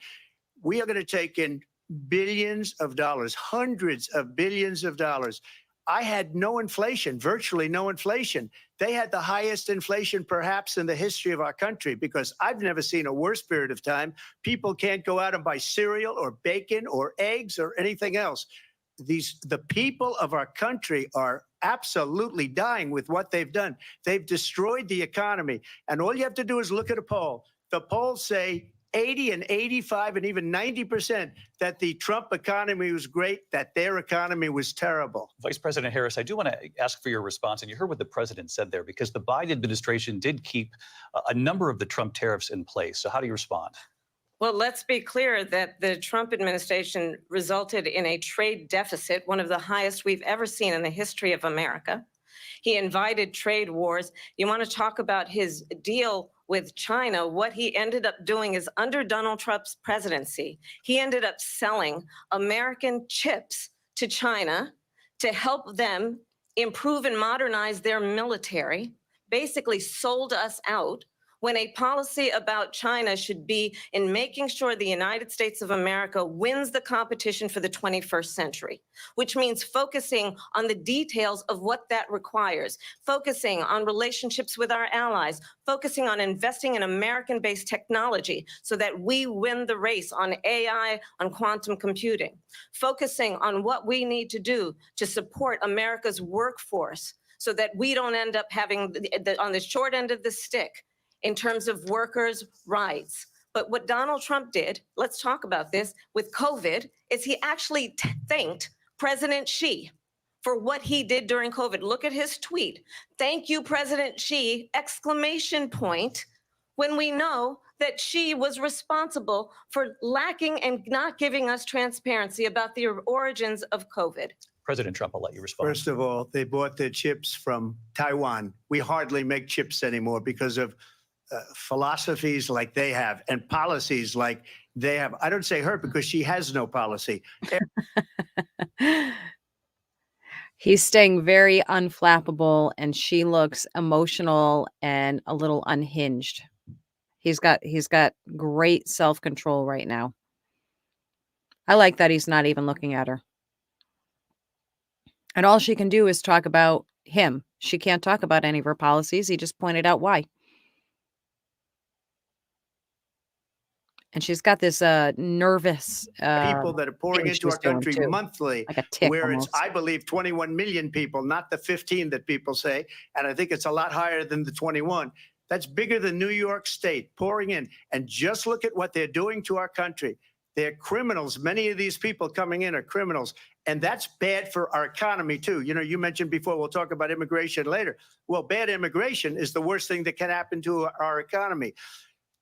We are going to take in billions of dollars, hundreds of billions of dollars. I had no inflation, virtually no inflation. They had the highest inflation perhaps in the history of our country, because I've never seen a worse period of time. People can't go out and buy cereal or bacon or eggs or anything else. The people of our country are absolutely dying with what they've done. They've destroyed the economy. And all you have to do is look at a poll. The polls say 80 and 85 and even 90% that the Trump economy was great, that their economy was terrible. Vice President Harris, I do want to ask for your response. And you heard what the president said there, because the Biden administration did keep a number of the Trump tariffs in place. So how do you respond? Well, let's be clear that the Trump administration resulted in a trade deficit, one of the highest we've ever seen in the history of America. He invited trade wars. You want to talk about his deal with China? What he ended up doing is, under Donald Trump's presidency, he ended up selling American chips to China to help them improve and modernize their military, basically sold us out, when a policy about China should be in making sure the United States of America wins the competition for the 21st century, which means focusing on the details of what that requires, focusing on relationships with our allies, focusing on investing in American-based technology so that we win the race on AI, on quantum computing, focusing on what we need to do to support America's workforce so that we don't end up having on the short end of the stick in terms of workers' rights. But what Donald Trump did, let's talk about this, with COVID, is he actually thanked President Xi for what he did during COVID. Look at his tweet. Thank you, President Xi, exclamation point, when we know that Xi was responsible for lacking and not giving us transparency about the origins of COVID. President Trump, I'll let you respond. First of all, they bought their chips from Taiwan. We hardly make chips anymore because of philosophies like they have and policies like they have. I don't say her because she has no policy. He's staying very unflappable, and she looks emotional and a little unhinged. He's got great self-control right now. I like that he's not even looking at her. And all she can do is talk about him. She can't talk about any of her policies. He just pointed out why. And she's got this nervous people that are pouring thing into our she's doing country too. monthly, Like a tick where almost. it's, I believe, 21 million people, not the 15 that people say. And I think it's a lot higher than the 21. That's bigger than New York State pouring in. And just look at what they're doing to our country. They're criminals. Many of these people coming in are criminals. And that's bad for our economy, too. You know, you mentioned before, we'll talk about immigration later. Well, bad immigration is the worst thing that can happen to our economy.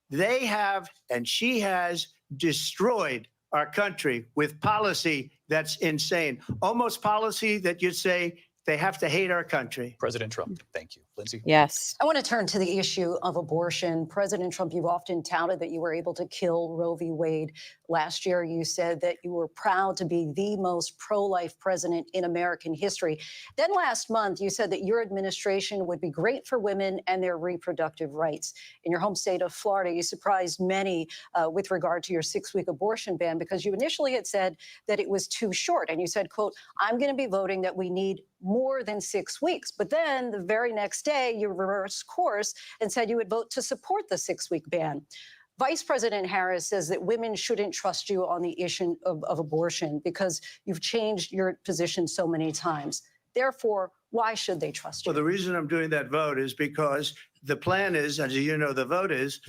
They have, and she has, destroyed our country with policy that's insane. Almost policy that you'd say they have to hate our country. President Trump, thank you. Lindsay? Yes. I want to turn to the issue of abortion. President Trump, you've often touted that you were able to kill Roe v. Wade. Last year, you said that you were proud to be the most pro-life president in American history. Then last month, you said that your administration would be great for women and their reproductive rights. In your home state of Florida, you surprised many with regard to your 6-week abortion ban, because you initially had said that it was too short. And you said, quote, I'm going to be voting that we need more than 6 weeks. But then the very next day, you reversed course and said you would vote to support the 6-week ban. Vice President Harris says that women shouldn't trust you on the issue of abortion because you've changed your position so many times. Therefore, why should they trust you? Well, the reason I'm doing that vote is because the plan is, as you know, the vote is,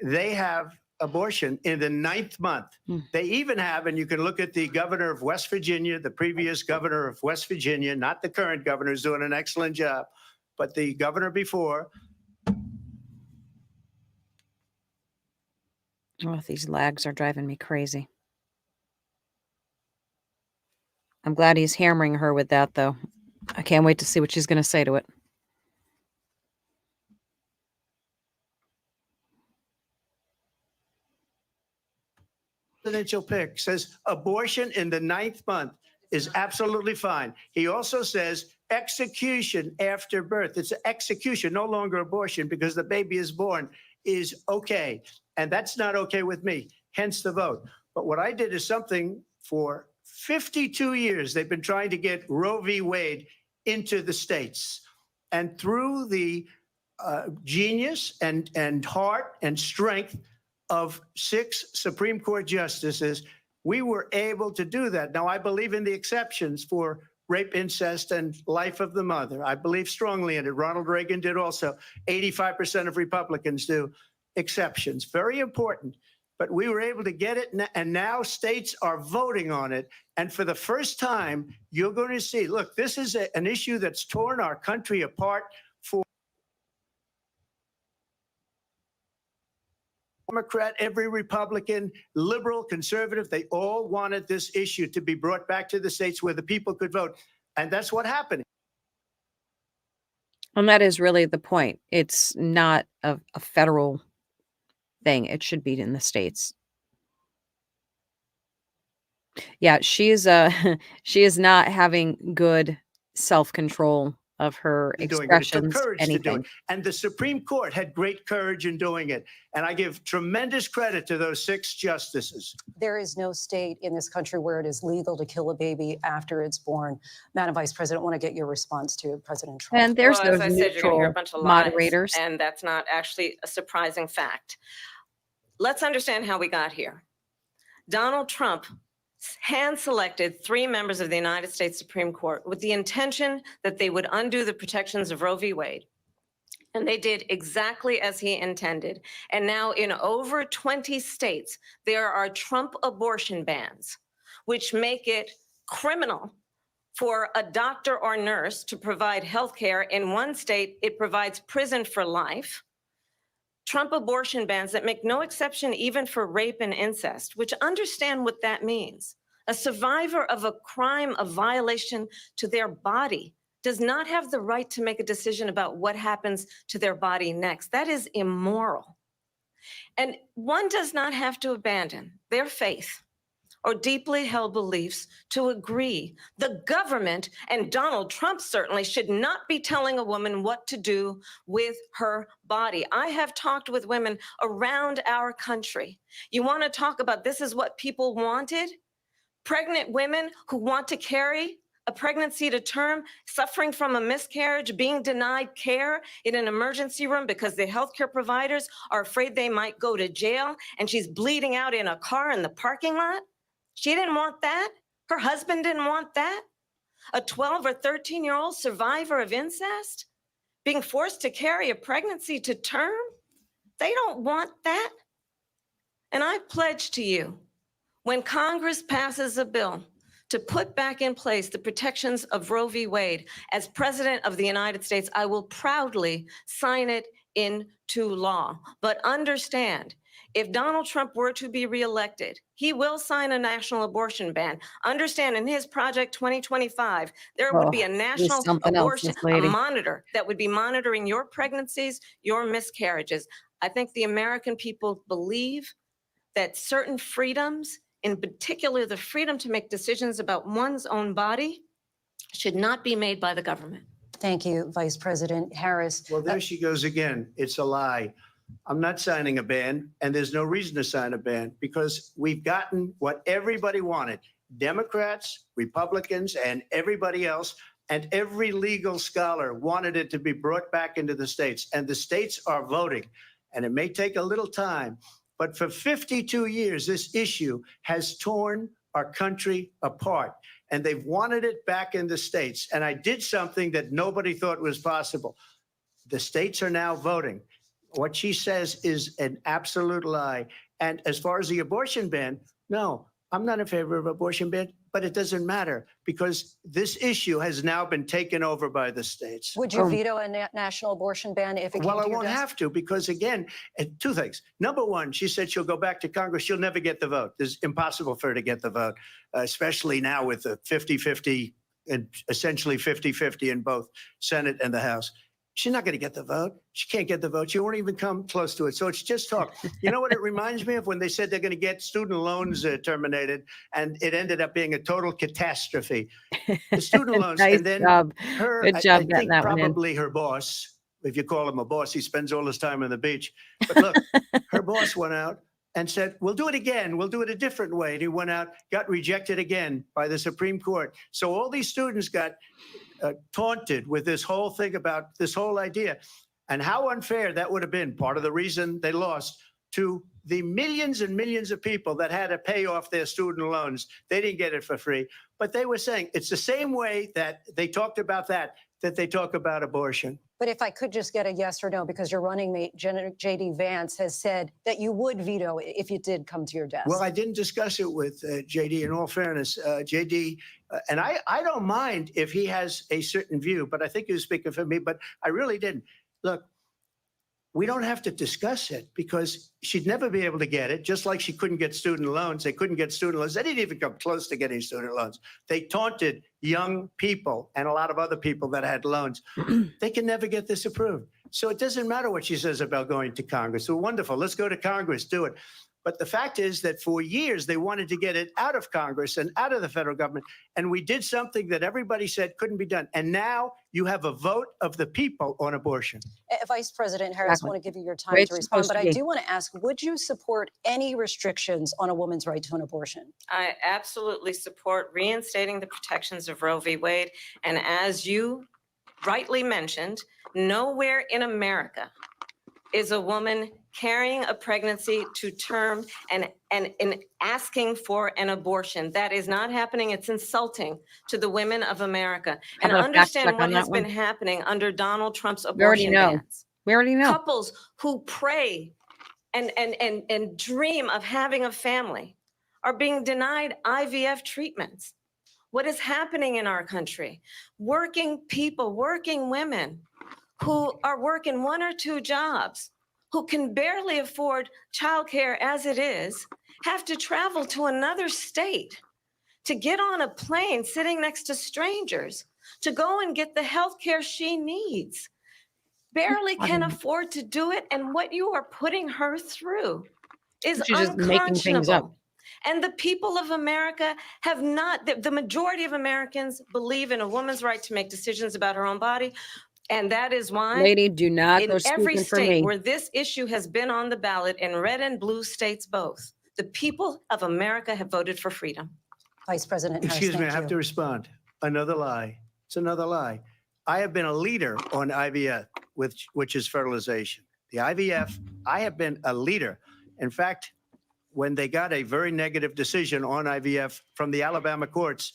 they have abortion in the 9th month. They even have, and you can look at the governor of West Virginia, the previous governor of West Virginia, not the current governor, who's doing an excellent job, but the governor before. Oh, these lags are driving me crazy. I'm glad he's hammering her with that, though. I can't wait to see what she's going to say to it. Presidential pick says abortion in the 9th month is absolutely fine. He also says execution after birth. It's execution, no longer abortion, because the baby is born, is okay. And that's not okay with me, hence the vote. But what I did is something for 52 years they've been trying to get Roe v. Wade into the states. And through the genius and heart and strength of 6 Supreme Court justices, we were able to do that. Now, I believe in the exceptions for rape, incest, and life of the mother. I believe strongly in it. Ronald Reagan did also. 85% of Republicans do. Exceptions, very important. But we were able to get it, and now states are voting on it. And for the first time, you're going to see, look, this is an issue that's torn our country apart. For Democrat, every Republican, liberal, conservative, they all wanted this issue to be brought back to the states where the people could vote. And that's what happened. And that is really the point. It's not a federal thing. It should be in the states. Yeah, she's she is not having good self-control of her Doing it. It took expressions, courage to do it. anything. And the Supreme Court had great courage in doing it. And I give tremendous credit to those 6 justices. There is no state in this country where it is legal to kill a baby after it's born. Madam Vice President, I want to get your response to President Trump. And there's Well, as those I said, you're going to hear a neutral bunch of lies, moderators. and that's not actually a surprising fact. Let's understand how we got here. Donald Trump hand-selected 3 members of the United States Supreme Court with the intention that they would undo the protections of Roe v. Wade. And they did exactly as he intended. And now in over 20 states, there are Trump abortion bans, which make it criminal for a doctor or nurse to provide health care. In one state, it provides prison for life. Trump abortion bans that make no exception even for rape and incest, which understand what that means. A survivor of a crime, a violation to their body, does not have the right to make a decision about what happens to their body next. That is immoral. And one does not have to abandon their faith or deeply held beliefs to agree. The government, and Donald Trump certainly, should not be telling a woman what to do with her body. I have talked with women around our country. You want to talk about this is what people wanted? Pregnant women who want to carry a pregnancy to term, suffering from a miscarriage, being denied care in an emergency room because the healthcare providers are afraid they might go to jail, and she's bleeding out in a car in the parking lot. She didn't want that. Her husband didn't want that. A 12 or 13-year-old survivor of incest being forced to carry a pregnancy to term. They don't want that. And I pledge to you, when Congress passes a bill to put back in place the protections of Roe v. Wade, as President of the United States, I will proudly sign it into law. But understand, if Donald Trump were to be reelected, he will sign a national abortion ban. Understand, in his Project 2025, there would be a national abortion, a monitor that would be monitoring your pregnancies, your miscarriages. I think the American people believe that certain freedoms, in particular the freedom to make decisions about one's own body, should not be made by the government. Thank you, Vice President Harris. Well, there she goes again. It's a lie. I'm not signing a ban, and there's no reason to sign a ban because we've gotten what everybody wanted. Democrats, Republicans, and everybody else, and every legal scholar wanted it to be brought back into the states, and the states are voting. And it may take a little time, but for 52 years, this issue has torn our country apart, and they've wanted it back in the states. And I did something that nobody thought was possible. The states are now voting. What she says is an absolute lie. And as far as the abortion ban, no, I'm not in favor of abortion ban, but it doesn't matter because this issue has now been taken over by the states. Would you veto a national abortion ban if it came Well, to I your won't desk? have to because, again, 2 things. Number one, she said she'll go back to Congress. She'll never get the vote. It's impossible for her to get the vote, especially now with the 50-50 and essentially 50-50 in both Senate and the House. She's not going to get the vote. She can't get the vote. She won't even come close to it. So it's just talk. You know what it reminds me of? When they said they're going to get student loans terminated, and it ended up being a total catastrophe. The student loans, Nice and then job. her, Good I job getting think that one in. probably her boss, if you call him a boss, he spends all his time on the beach. But look, her boss went out and said, we'll do it again. We'll do it a different way. And he went out, got rejected again by the Supreme Court. So all these students got taunted with this whole thing about this whole idea, and how unfair that would have been. Part of the reason they lost to the millions and millions of people that had to pay off their student loans. They didn't get it for free, but they were saying it's the same way that they talked about that they talk about abortion. But if I could just get a yes or no, because your running mate, J.D. Vance, has said that you would veto it if it did come to your desk. Well, I didn't discuss it with J.D. In all fairness, J.D. And I don't mind if he has a certain view, but I think he was speaking for me, but I really didn't. Look, we don't have to discuss it because she'd never be able to get it, just like she couldn't get student loans. They couldn't get student loans. They didn't even come close to getting student loans. They taunted young people and a lot of other people that had loans. They can never get this approved. So it doesn't matter what she says about going to Congress. So wonderful. Let's go to Congress, do it. But the fact is that for years, they wanted to get it out of Congress and out of the federal government. And we did something that everybody said couldn't be done. And now you have a vote of the people on abortion. Vice President Harris, Exactly. I want to give you your time It's to respond, supposed but to I be. do want to ask, would you support any restrictions on a woman's right to an abortion? I absolutely support reinstating the protections of Roe v. Wade. And as you rightly mentioned, nowhere in America is a woman carrying a pregnancy to term and asking for an abortion. That is not happening. It's insulting to the women of America. How And about a fact check understand what on has that been one? happening under Donald Trump's We already abortion know. bans. We already know. Couples who pray and dream of having a family are being denied IVF treatments. What is happening in our country? Working people, working women who are working 1 or 2 jobs, who can barely afford childcare as it is, have to travel to another state to get on a plane sitting next to strangers to go and get the health care she needs. Barely can afford to do it, and what you are putting her through is She's just making things up. unconscionable. And the people of America have not, the majority of Americans believe in a woman's right to make decisions about her own body. And that is why Lady, do not go in every speaking for state me. where this issue has been on the ballot, in red and blue states both, the people of America have voted for freedom. Vice President Harris, Excuse me, I thank have you. to respond. Another lie. It's another lie. I have been a leader on IVF, which is fertilization. The IVF, I have been a leader. In fact, when they got a very negative decision on IVF from the Alabama courts,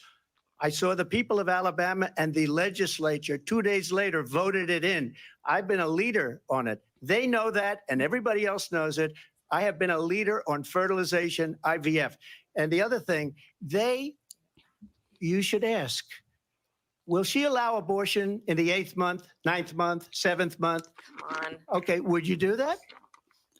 I saw the people of Alabama and the legislature 2 days later voted it in. I've been a leader on it. They know that, and everybody else knows it. I have been a leader on fertilization, IVF. And the other thing, you should ask, will she allow abortion in the 8th month, 9th month, 7th month? Come on. Okay, would you do that?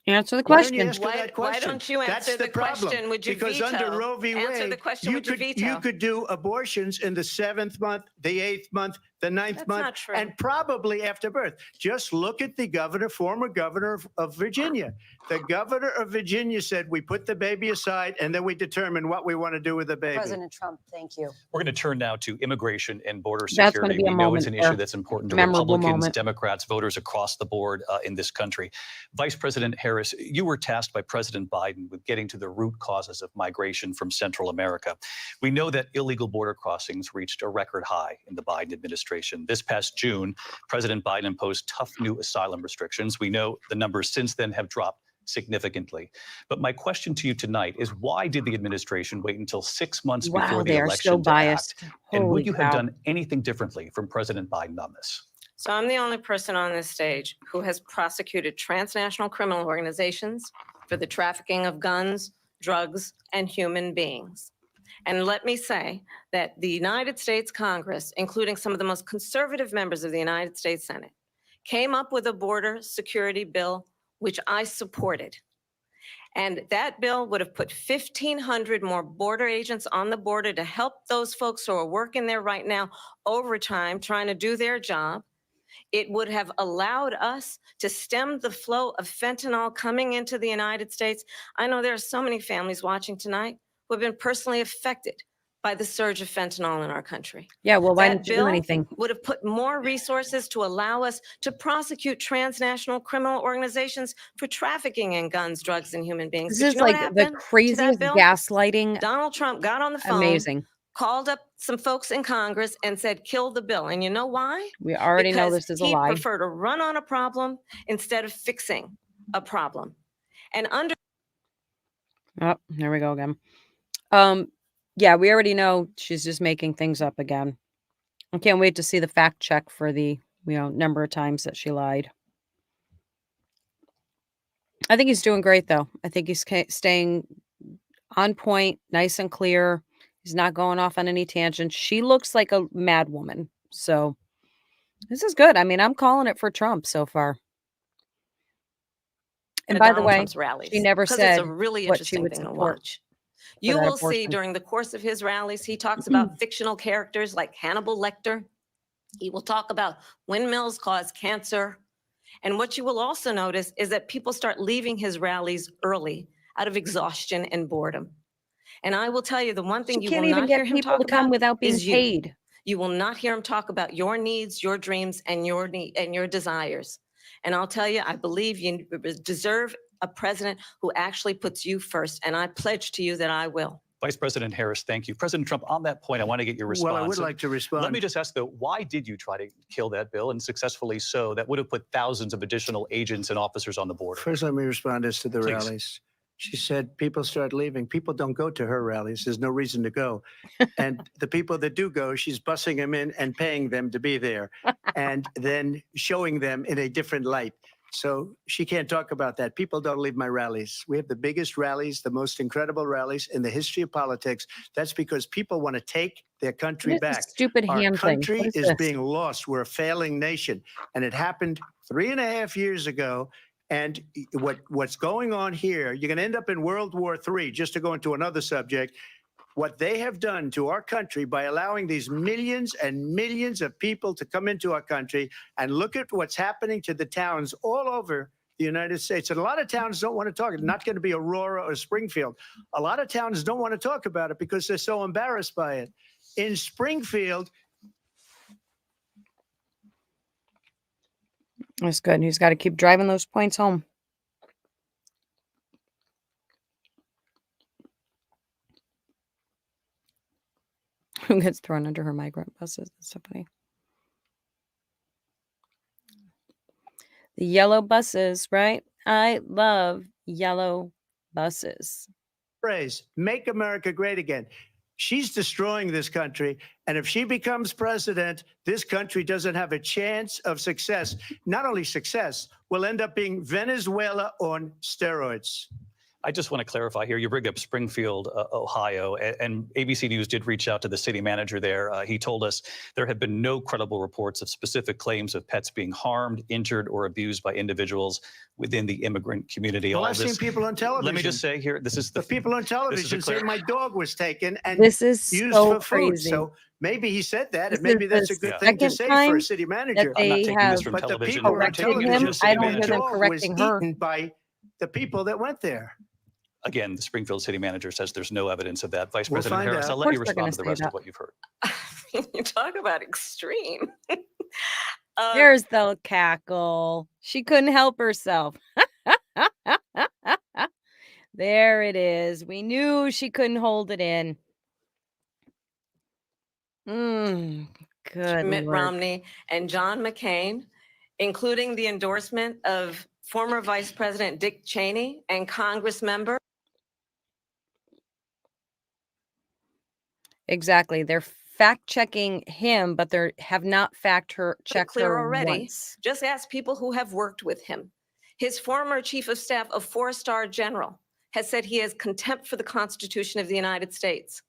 Answer the Why don't you question. ask her that Why question? don't you That's answer the the problem. question? Would you Because veto? under Roe v. Answer Wade, the question, would you veto? you could do abortions in the 7th month, the 8th month, the 9th That's month, not true. and probably after birth. Just look at the governor, former governor of Virginia. The governor of Virginia said, we put the baby aside and then we determine what we want to do with the baby. President Trump, thank you. We're going to turn now to immigration and border That's gonna security. be a We know it's moment an there. issue that's important to Memorable Republicans, moment. Democrats, voters across the board in this country. Vice President Harris, you were tasked by President Biden with getting to the root causes of migration from Central America. We know that illegal border crossings reached a record high in the Biden administration. This past June, President Biden imposed tough new asylum restrictions. We know the numbers since then have dropped significantly. But my question to you tonight is, why did the administration wait until 6 months Wow, before the they are election so to biased. act? And Holy would you have cow. done anything differently from President Biden on this? So I'm the only person on this stage who has prosecuted transnational criminal organizations for the trafficking of guns, drugs, and human beings. And let me say that the United States Congress, including some of the most conservative members of the United States Senate, came up with a border security bill, which I supported. And that bill would have put 1,500 more border agents on the border to help those folks who are working there right now overtime, trying to do their job. It would have allowed us to stem the flow of fentanyl coming into the United States. I know there are so many families watching tonight who have been personally affected by the surge of fentanyl in our country. Yeah, well, why That didn't you do bill anything? would have put more resources to allow us to prosecute transnational criminal organizations for trafficking in guns, drugs, and human beings. This But is you know what like the happened to that craziest bill? gaslighting. Donald Trump got on the phone, Amazing. called up some folks in Congress and said, kill the bill. And you know why? We already know Because this is a he'd lie. prefer to run on a problem instead of fixing a problem. And under Oh, there we go again. Yeah, we already know she's just making things up again. I can't wait to see the fact check for the, number of times that she lied. I think he's doing great, though. I think he's staying on point, nice and clear. He's not going off on any tangents. She looks like a mad woman. So this is good. I mean, I'm calling it for Trump so far. And by the Donald way, Trump's rallies, she never because it's said a really what she interesting would thing to support watch. for You that will see abortion. during the course of his rallies, he talks about fictional characters like Hannibal Lecter. He will talk about windmills cause cancer. And what you will also notice is that people start leaving his rallies early out of exhaustion and boredom. And I will tell you, the one thing She you will can't even not hear get him people talk to come about without being is you. paid. You will not hear him talk about your needs, your dreams, and your desires. And I'll tell you, I believe you deserve a president who actually puts you first. And I pledge to you that I will. Vice President Harris, thank you. President Trump, on that point, I want to get your response. Well, I would like to respond. Let me just ask, though, why did you try to kill that bill, and successfully so? That would have put thousands of additional agents and officers on the border. First, let me respond as to the Please. rallies. She said people start leaving. People don't go to her rallies. There's no reason to go. And the people that do go, she's bussing them in and paying them to be there and then showing them in a different light. So she can't talk about that. People don't leave my rallies. We have the biggest rallies, the most incredible rallies in the history of politics. That's because people want to take their country What is back. this stupid Our hand thing? country What is is this? being lost. We're a failing nation. And it happened 3.5 years ago. And what's going on here, you're going to end up in World War III, just to go into another subject. What they have done to our country by allowing these millions and millions of people to come into our country, and look at what's happening to the towns all over the United States. And a lot of towns don't want to talk. It's not going to be Aurora or Springfield. A lot of towns don't want to talk about it because they're so embarrassed by it. In Springfield, That's good. He's got to keep driving those points home. Who gets thrown under her migrant buses? That's so funny. The yellow buses, right? I love yellow buses. phrase, make America great again. She's destroying this country. And if she becomes president, this country doesn't have a chance of success. Not only success, will end up being Venezuela on steroids. I just want to clarify here. You bring up Springfield, Ohio, and ABC News did reach out to the city manager there. He told us there have been no credible reports of specific claims of pets being harmed, injured, or abused by individuals within the immigrant community. Well, All I've this, seen people on television. let me just say here, this is the people on television say my dog was taken and This is used so for food. crazy. So maybe he said that, This and maybe is that's the a good thing to second say time for a city manager. I'm not they taking have this from But the television. people on corrected television him. The say I city don't my hear them manager. dog was correcting her. eaten by the people that went there. Again, the Springfield city manager says there's no evidence of that. Vice We'll President find Harris, out. I'll Of let you course they're respond to the gonna rest say of what you've heard. You talk about extreme. There's the cackle. She couldn't help herself. There it is. We knew she couldn't hold it in. Good Mitt Lord. Romney and John McCain, including the endorsement of former Vice President Dick Cheney and Congress member. Exactly. They're fact checking him, but they have not checked Clear her already. once. Just ask people who have worked with him. His former chief of staff, a four-star general, has said he has contempt for the Constitution of the United States.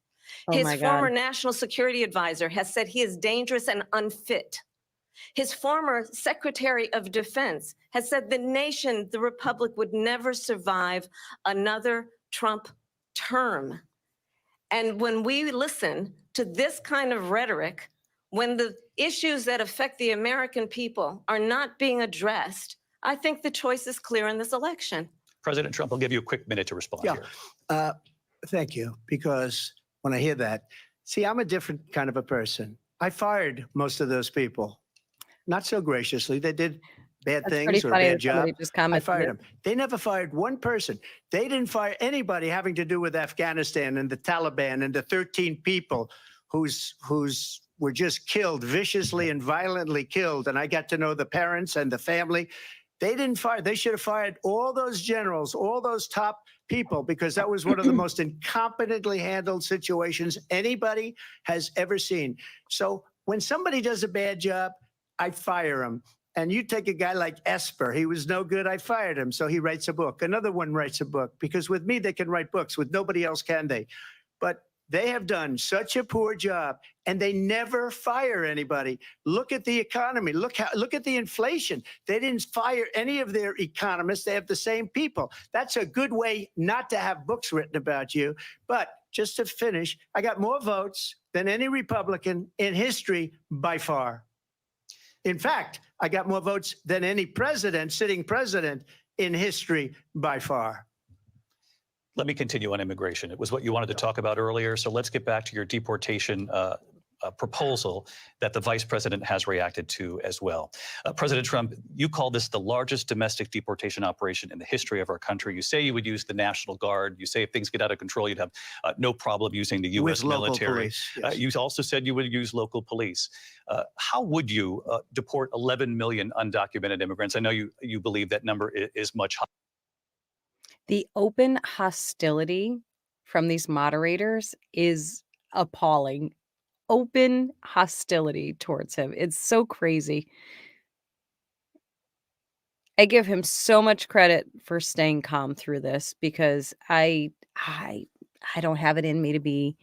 Oh His my former God. national security advisor has said he is dangerous and unfit. His former Secretary of Defense has said the nation, the republic, would never survive another Trump term. And when we listen to this kind of rhetoric, when the issues that affect the American people are not being addressed, I think the choice is clear in this election. President Trump, I'll give you a quick minute to respond Yeah. here. Thank you. Because when I hear that, see, I'm a different kind of a person. I fired most of those people. Not so graciously. They did bad That's pretty things or a funny bad that somebody job. just I commented fired it. them. They never fired one person. They didn't fire anybody having to do with Afghanistan and the Taliban and the 13 people who's were just killed, viciously and violently killed. And I got to know the parents and the family. They didn't fire. They should have fired all those generals, all those top people, because that was one of the most incompetently handled situations anybody has ever seen. So when somebody does a bad job, I fire him. And you take a guy like Esper, he was no good, I fired him. So he writes a book. Another one writes a book, because with me, they can write books. With nobody else can they? But they have done such a poor job, and they never fire anybody. Look at the economy. Look at the inflation. They didn't fire any of their economists. They have the same people. That's a good way not to have books written about you. But just to finish, I got more votes than any Republican in history by far. In fact, I got more votes than any president, sitting president in history by far. Let me continue on immigration. It was what you wanted to talk about earlier. So let's get back to your deportation proposal that the vice president has reacted to as well. President Trump, you call this the largest domestic deportation operation in the history of our country. You say you would use the National Guard. You say if things get out of control, you'd have no problem using the U.S. military. Police, yes. You also said you would use local police. How would you deport 11 million undocumented immigrants? I know you believe that number is much higher. The open hostility from these moderators is appalling. Open hostility towards him. It's so crazy. I give him so much credit for staying calm through this, because I don't have it in me to be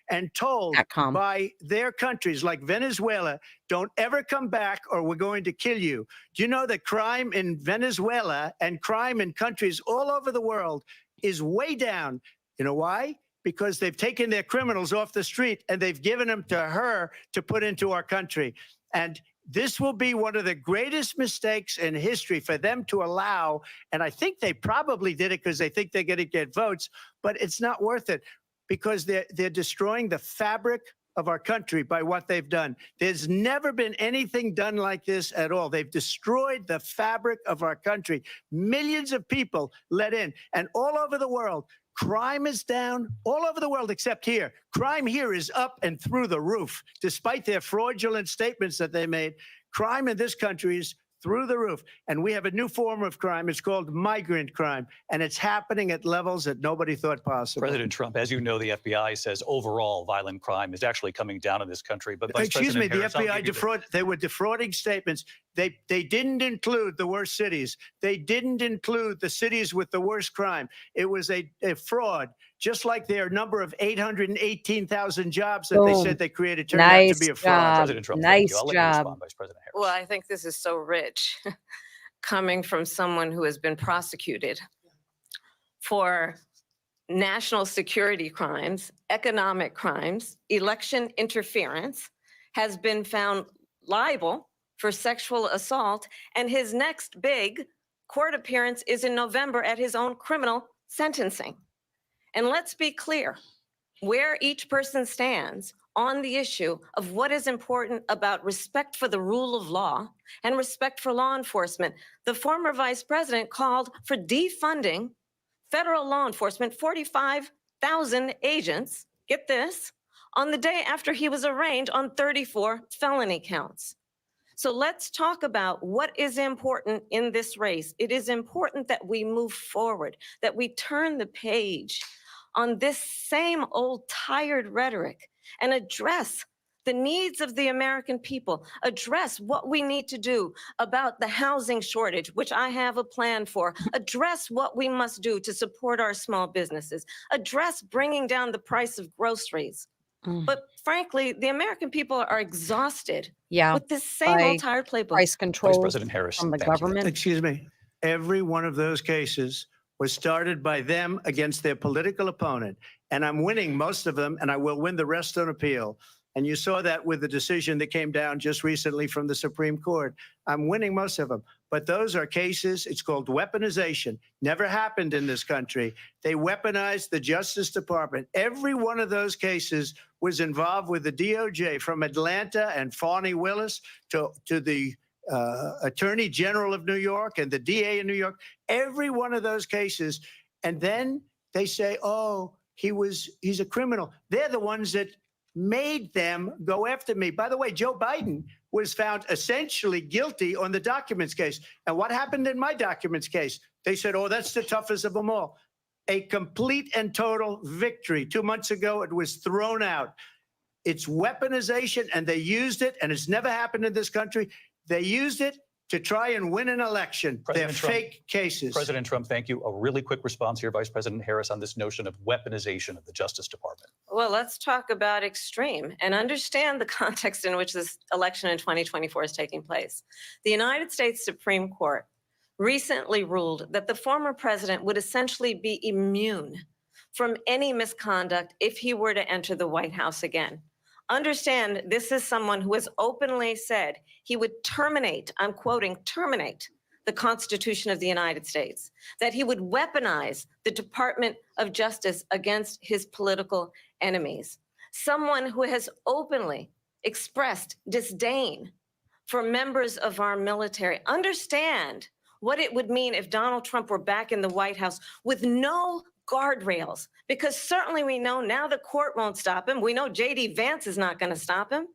And told that calm. by their countries like Venezuela, don't ever come back or we're going to kill you. Do you know that crime in Venezuela and crime in countries all over the world is way down? You know why? Because they've taken their criminals off the street and they've given them to her to put into our country. And this will be one of the greatest mistakes in history for them to allow. And I think they probably did it because they think they're going to get votes, but it's not worth it, because they're destroying the fabric of our country by what they've done. There's never been anything done like this at all. They've destroyed the fabric of our country. Millions of people let in, and all over the world, crime is down all over the world except here. Crime here is up and through the roof. Despite their fraudulent statements that they made, crime in this country is through the roof. And we have a new form of crime. It's called migrant crime. And it's happening at levels that nobody thought possible. President Trump, as you know, the FBI says overall violent crime is actually coming down in this country. But Vice Excuse me, President the Harris, FBI they were defrauding statements. They didn't include the worst cities. They didn't include the cities with the worst crime. It was a fraud, just like their number of 818,000 jobs that they said they created turned out to be a fraud. President Trump, thank you. I'll let you Nice respond, Vice President Harris. Well, I think this is so rich coming from someone who has been prosecuted for national security crimes, economic crimes, election interference, has been found liable for sexual assault, and his next big court appearance is in November at his own criminal sentencing. And let's be clear where each person stands on the issue of what is important about respect for the rule of law and respect for law enforcement. The former vice president called for defunding federal law enforcement, 45,000 agents, get this, on the day after he was arraigned on 34 felony counts. So let's talk about what is important in this race. It is important that we move forward, that we turn the page on this same old tired rhetoric and address the needs of the American people, address what we need to do about the housing shortage, which I have a plan for, address what we must do to support our small businesses, address bringing down the price of groceries. But frankly, the American people are exhausted with this same old tired playbook. Price control Vice President Harris, from the thank you. government. Excuse me. Every one of those cases was started by them against their political opponent. And I'm winning most of them, and I will win the rest on appeal. And you saw that with the decision that came down just recently from the Supreme Court. I'm winning most of them. But those are cases, it's called weaponization. Never happened in this country. They weaponized the Justice Department. Every one of those cases was involved with the DOJ, from Atlanta and Fani Willis to the Attorney General of New York and the DA in New York. Every one of those cases. And then they say, oh, he's a criminal. They're the ones that made them go after me. By the way, Joe Biden was found essentially guilty on the documents case. And what happened in my documents case? They said, oh, that's the toughest of them all. A complete and total victory. 2 months ago, it was thrown out. It's weaponization, and they used it, and it's never happened in this country. They used it to try and win an election. They're fake cases. President Trump, thank you. A really quick response here, Vice President Harris, on this notion of weaponization of the Justice Department. Well, let's talk about extreme and understand the context in which this election in 2024 is taking place. The United States Supreme Court recently ruled that the former president would essentially be immune from any misconduct if he were to enter the White House again. Understand, this is someone who has openly said he would terminate, I'm quoting, terminate the Constitution of the United States, that he would weaponize the Department of Justice against his political enemies. Someone who has openly expressed disdain for members of our military. Understand what it would mean if Donald Trump were back in the White House with no guardrails, because certainly we know now the court won't stop him. We know J.D. Vance is not going to stop him.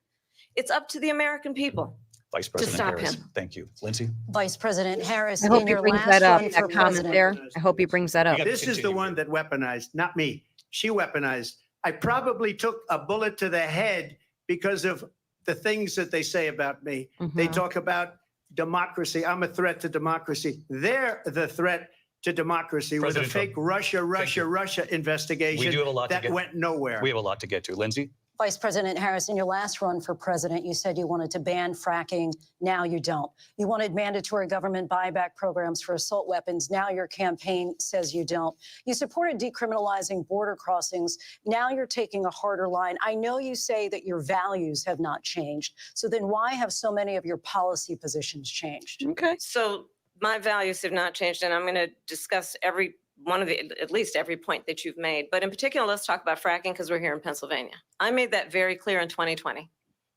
It's up to the American people. Vice President stop Harris, him. Thank you. Lindsay? Vice President Harris, I hope in he your brings last that up, run that for comment president. there. I hope he brings that up. Yeah. This is the Continue. one that weaponized, not me. She weaponized. I probably took a bullet to the head because of the things that they say about me. They talk about democracy. I'm a threat to democracy. They're the threat to democracy President with a fake Trump. Russia investigation We do have a lot to that get- went nowhere. We have a lot to get to. Lindsay? Vice President Harris, in your last run for president, you said you wanted to ban fracking. Now you don't. You wanted mandatory government buyback programs for assault weapons. Now your campaign says you don't. You supported decriminalizing border crossings. Now you're taking a harder line. I know you say that your values have not changed. So then why have so many of your policy positions changed? Okay. So my values have not changed, and I'm going to discuss every one of the, at least every point that you've made. But in particular, let's talk about fracking because we're here in Pennsylvania. I made that very clear in 2020.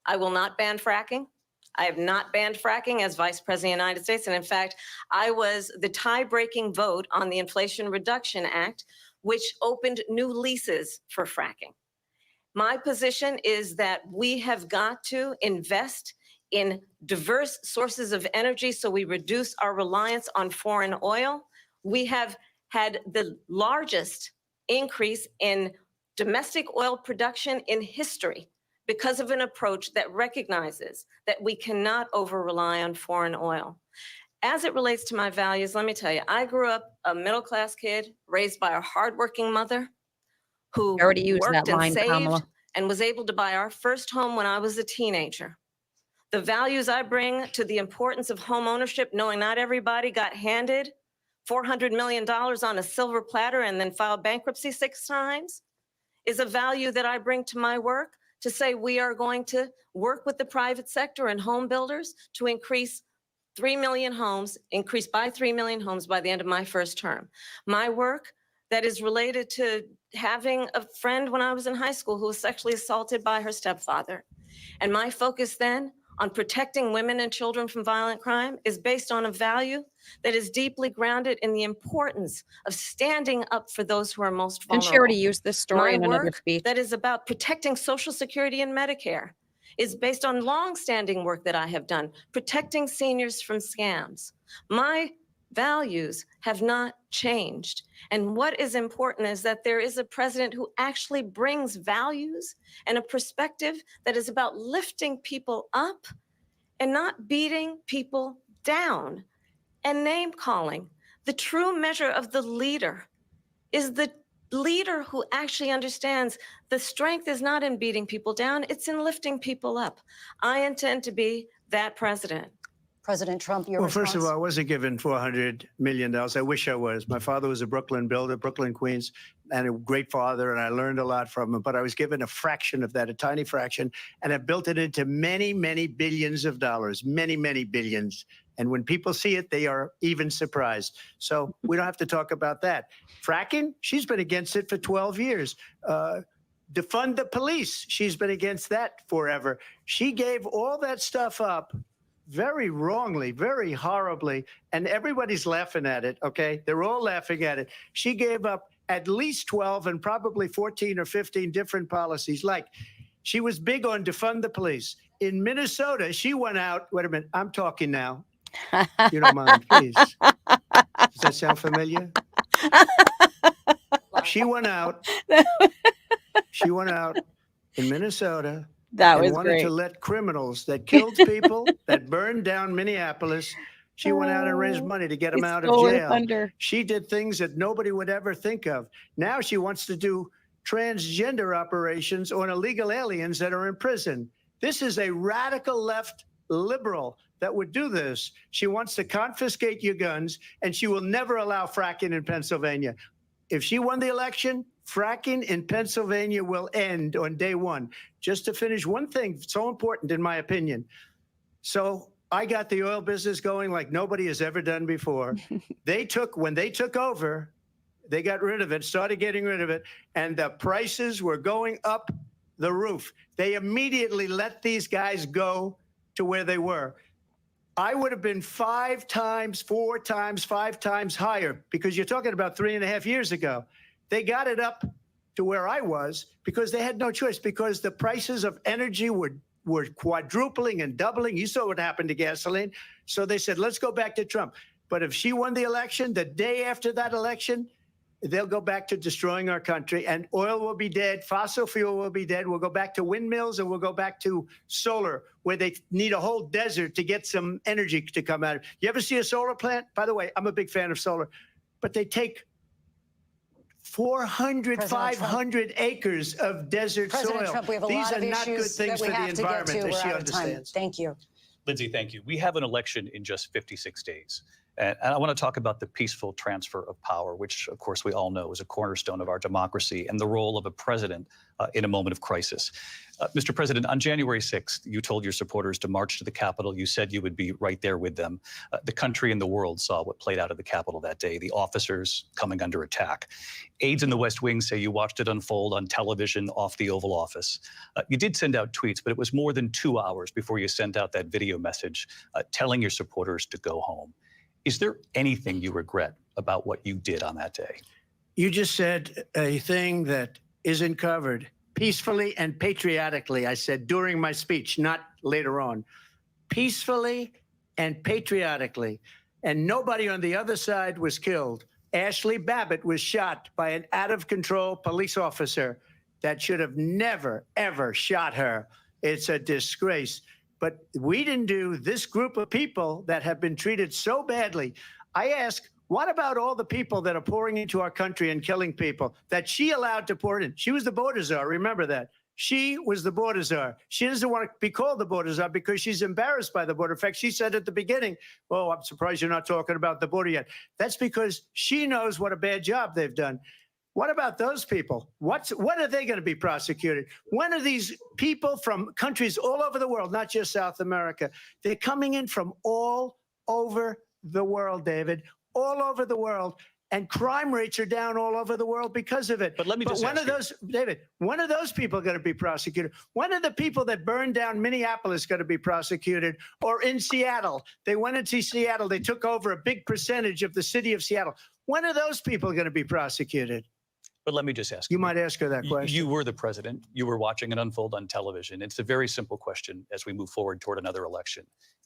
I will not ban fracking. I have not banned fracking as Vice President of the United States. And in fact, I was the tie-breaking vote on the Inflation Reduction Act, which opened new leases for fracking. My position is that we have got to invest in diverse sources of energy so we reduce our reliance on foreign oil. We have had the largest increase in domestic oil production in history because of an approach that recognizes that we cannot over-rely on foreign oil. As it relates to my values, let me tell you, I grew up a middle-class kid raised by a hardworking mother who I already used worked that line, and saved Kamala. and was able to buy our first home when I was a teenager. The values I bring to the importance of home ownership, knowing not everybody got handed $400 million on a silver platter and then filed bankruptcy 6 times, is a value that I bring to my work to say we are going to work with the private sector and home builders to increase 3 million homes, increase by 3 million homes by the end of my first term. My work that is related to having a friend when I was in high school who was sexually assaulted by her stepfather. And my focus then on protecting women and children from violent crime is based on a value that is deeply grounded in the importance of standing up for those who are most And vulnerable. she already used this story My in another work speech. that is about protecting Social Security and Medicare is based on longstanding work that I have done, protecting seniors from scams. My values have not changed. And what is important is that there is a president who actually brings values and a perspective that is about lifting people up and not beating people down and name calling. The true measure of the leader is the leader who actually understands the strength is not in beating people down, it's in lifting people up. I intend to be that president. President Trump, your Well, response? first of all, I wasn't given $400 million. I wish I was. My father was a Brooklyn builder, Brooklyn, Queens, and a great father, and I learned a lot from him. But I was given a fraction of that, a tiny fraction, and I built it into many, many billions of dollars, many, many billions. And when people see it, they are even surprised. So we don't have to talk about that. Fracking, she's been against it for 12 years. Defund the police, she's been against that forever. She gave all that stuff up very wrongly, very horribly, and everybody's laughing at it, okay? They're all laughing at it. She gave up at least 12 and probably 14 or 15 different policies, like She was big on defund the police. In Minnesota, she went out. Wait a minute. I'm talking now. If you don't mind, please. Does that sound familiar? She went out. She went out in Minnesota That and was wanted to great. let criminals that killed people, that burned down Minneapolis. She went out and raised money to get them I out of stole her jail. thunder. She did things that nobody would ever think of. Now she wants to do transgender operations on illegal aliens that are in prison. This is a radical left liberal that would do this. She wants to confiscate your guns, and she will never allow fracking in Pennsylvania. If she won the election, fracking in Pennsylvania will end on day one. Just to finish one thing so important, in my opinion. So I got the oil business going like nobody has ever done before. When they took over, they got rid of it, started getting rid of it, and the prices were going up the roof. They immediately let these guys go to where they were. I would have been 5 times, 4 times, 5 times higher, because you're talking about 3.5 years ago. They got it up to where I was because they had no choice, because the prices of energy were quadrupling and doubling. You saw what happened to gasoline. So they said, let's go back to Trump. But if she won the election, the day after that election, they'll go back to destroying our country, and oil will be dead. Fossil fuel will be dead. We'll go back to windmills, and we'll go back to solar, where they need a whole desert to get some energy to come out of. You ever see a solar plant? By the way, I'm a big fan of solar, but they take 400, 500 acres of desert President soil. Trump, we have a These lot are of not good issues things that we for the have to get environment, to. as We're she out of time. understands. Thank you. Lindsay, thank you. We have an election in just 56 days. And I want to talk about the peaceful transfer of power, which, of course, we all know is a cornerstone of our democracy, and the role of a president in a moment of crisis. Mr. President, on January 6th, you told your supporters to march to the Capitol. You said you would be right there with them. The country and the world saw what played out at the Capitol that day, the officers coming under attack. Aides in the West Wing say you watched it unfold on television off the Oval Office. You did send out tweets, but it was more than 2 hours before you sent out that video message telling your supporters to go home. Is there anything you regret about what you did on that day? You just said a thing that isn't covered. Peacefully and patriotically, I said during my speech, not later on. Peacefully and patriotically. And nobody on the other side was killed. Ashley Babbitt was shot by an out-of-control police officer that should have never, ever shot her. It's a disgrace. But we didn't do this group of people that have been treated so badly. I ask, what about all the people that are pouring into our country and killing people that she allowed to pour in? She was the border czar. Remember that. She was the border czar. She doesn't want to be called the border czar because she's embarrassed by the border. In fact, she said at the beginning, oh, I'm surprised you're not talking about the border yet. That's because she knows what a bad job they've done. What about those people? When are they going to be prosecuted? When are these people from countries all over the world, not just South America? They're coming in from all over the world, David, all over the world. And crime rates are down all over the world because of it. But let me just when ask are those, David, when are those people going to be prosecuted? When are the people that burned down Minneapolis going to be prosecuted? Or in Seattle? They went into Seattle. They took over a big percentage of the city of Seattle. When are those people going to be prosecuted? But let me just ask You might ask her that question. You were the president. You were watching it unfold on television. It's a very simple question as we move forward toward another election.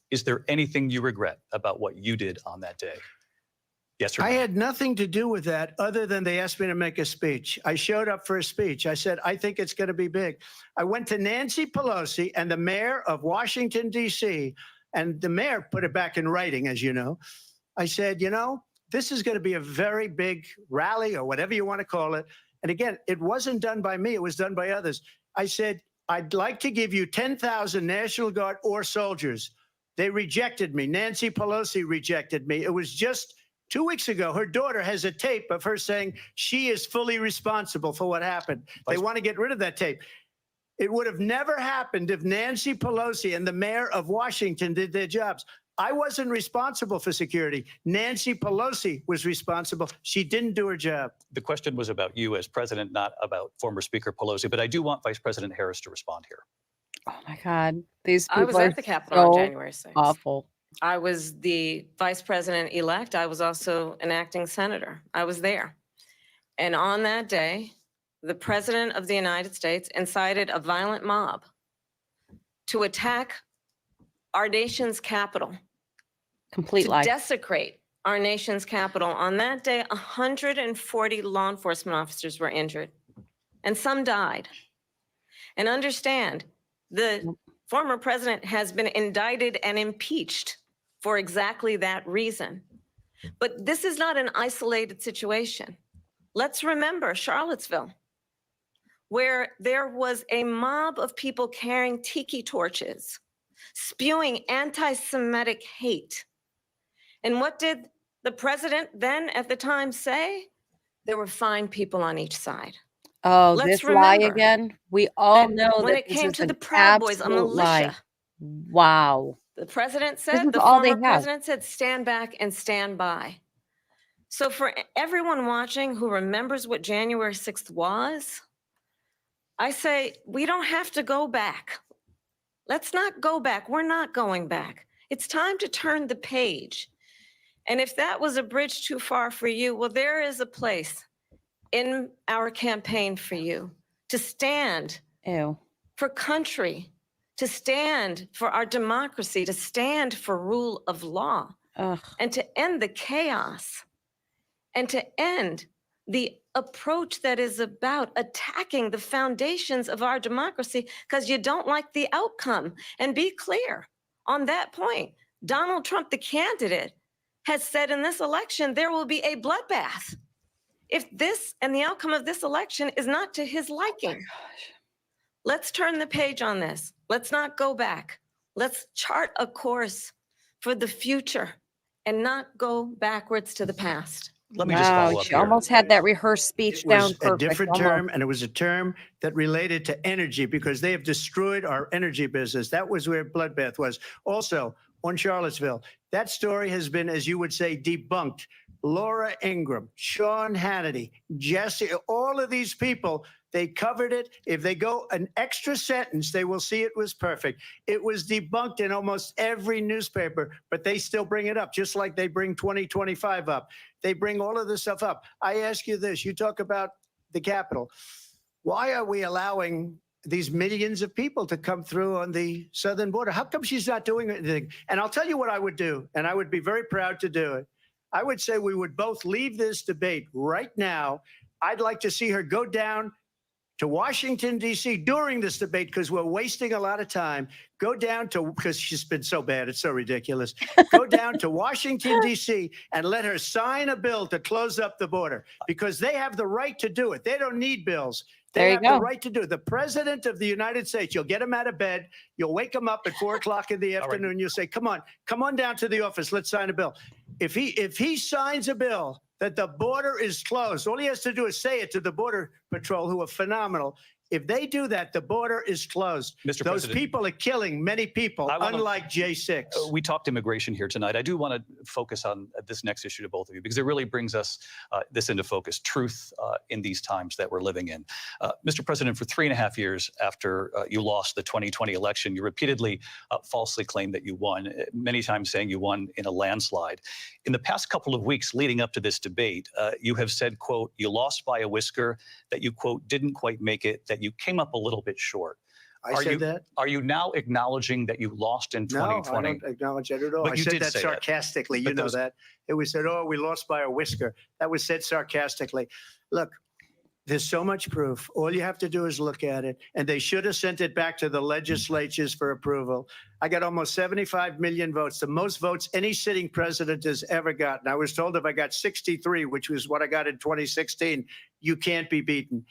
Is there anything you regret about what you did on that day? Yes or no? I had nothing to do with that other than they asked me to make a speech. I showed up for a speech. I said, I think it's going to be big. I went to Nancy Pelosi and the mayor of Washington, D.C., and the mayor put it back in writing, as you know. I said, you know, this is going to be a very big rally or whatever you want to call it. And again, it wasn't done by me. It was done by others. I said, I'd like to give you 10,000 National Guard or soldiers. They rejected me. Nancy Pelosi rejected me. It was just 2 weeks ago. Her daughter has a tape of her saying she is fully responsible for what happened. They want to get rid of that tape. It would have never happened if Nancy Pelosi and the mayor of Washington did their jobs. I wasn't responsible for security. Nancy Pelosi was responsible. She didn't do her job. The question was about you as president, not about former Speaker Pelosi. But I do want Vice President Harris to respond here. Oh my God. These people I was are at the Capitol on so January 6th. awful. I was the vice president-elect. I was also an acting senator. I was there. And on that day, the President of the United States incited a violent mob to attack our nation's capital, Complete to lie. desecrate our nation's capital. On that day, 140 law enforcement officers were injured, and some died. And understand, the former president has been indicted and impeached for exactly that reason. But this is not an isolated situation. Let's remember Charlottesville, where there was a mob of people carrying tiki torches, spewing anti-Semitic hate. And what did the president then at the time say? There were fine people on each side. Oh, Let's this lie remember again? We all that know when that it this came is to the an Proud Boys, a absolute lie. militia, Wow. the president This said, is the all they former have. president said, stand back and stand by. So for everyone watching who remembers what January 6th was, I say, we don't have to go back. Let's not go back. We're not going back. It's time to turn the page. And if that was a bridge too far for you, well, there is a place in our campaign for you to stand Ew. for country, to stand for our democracy, to stand for rule of law, Ugh. and to end the chaos, and to end the approach that is about attacking the foundations of our democracy because you don't like the outcome. And be clear on that point. Donald Trump, the candidate, has said in this election there will be a bloodbath if this and the outcome of this election is not to his liking. Let's turn the page on this. Let's not go back. Let's chart a course for the future and not go backwards to the past. Let me just Wow, follow up she here. almost had that rehearsed speech It down was a perfect. different almost. term, and it was a term that related to energy because they have destroyed our energy business. That was where bloodbath was. Also, on Charlottesville, that story has been, as you would say, debunked. Laura Ingraham, Sean Hannity, Jesse, all of these people, they covered it. If they go an extra sentence, they will see it was perfect. It was debunked in almost every newspaper, but they still bring it up, just like they bring 2025 up. They bring all of this stuff up. I ask you this, you talk about the Capitol. Why are we allowing these millions of people to come through on the southern border? How come she's not doing anything? And I'll tell you what I would do, and I would be very proud to do it. I would say we would both leave this debate right now. I'd like to see her go down to Washington, D.C. during this debate because we're wasting a lot of time. Go down to, because she's been so bad, it's so ridiculous. Go down to Washington, D.C. and let her sign a bill to close up the border because they have the right to do it. They don't need bills. They There you have go. the right to do it. The president of the United States, you'll get him out of bed. You'll wake him up at 4 o'clock in the All right. afternoon. You'll say, come on down to the office. Let's sign a bill. If he signs a bill that the border is closed, all he has to do is say it to the Border Patrol, who are phenomenal. If they do that, the border is closed. Mr. Those President, people are killing many people, unlike J6. we talked immigration here tonight. I do want to focus on this next issue to both of you because it really brings us this into focus, truth in these times that we're living in. Mr. President, for 3.5 years after you lost the 2020 election, you repeatedly falsely claimed that you won, many times saying you won in a landslide. In the past couple of weeks leading up to this debate, you have said, quote, you lost by a whisker, that you, quote, didn't quite make it, that you came up a little bit short. I said that? Are you now acknowledging that you lost in 2020? No, I don't acknowledge that at all. But I you said did that say that. sarcastically. But You know those- that. It was said, oh, we lost by a whisker. That was said sarcastically. Look, there's so much proof. All you have to do is look at it. And they should have sent it back to the legislatures for approval. I got almost 75 million votes, the most votes any sitting president has ever gotten. I was told if I got 63, which was what I got in 2016, you can't be beaten.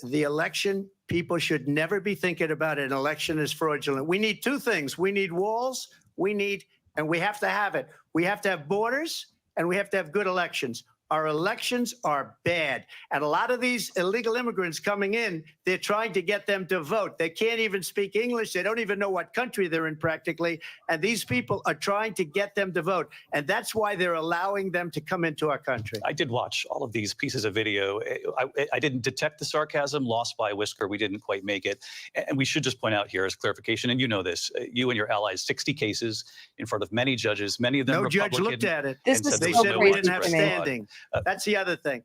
The election, people should never be thinking about an election as fraudulent. We need two things. We need walls, and we have to have it. We have to have borders, and we have to have good elections. Our elections are bad. And a lot of these illegal immigrants coming in, they're trying to get them to vote. They can't even speak English. They don't even know what country they're in practically. And these people are trying to get them to vote. And that's why they're allowing them to come into our country. I did watch all of these pieces of video. I didn't detect the sarcasm, lost by a whisker. We didn't quite make it. And we should just point out here as clarification, and you know this, you and your allies, 60 cases in front of many judges, many of them No judge Republican. looked at it. This and is said They there was so said no we crazy didn't have to me. widespread fraud. standing. That's the other thing.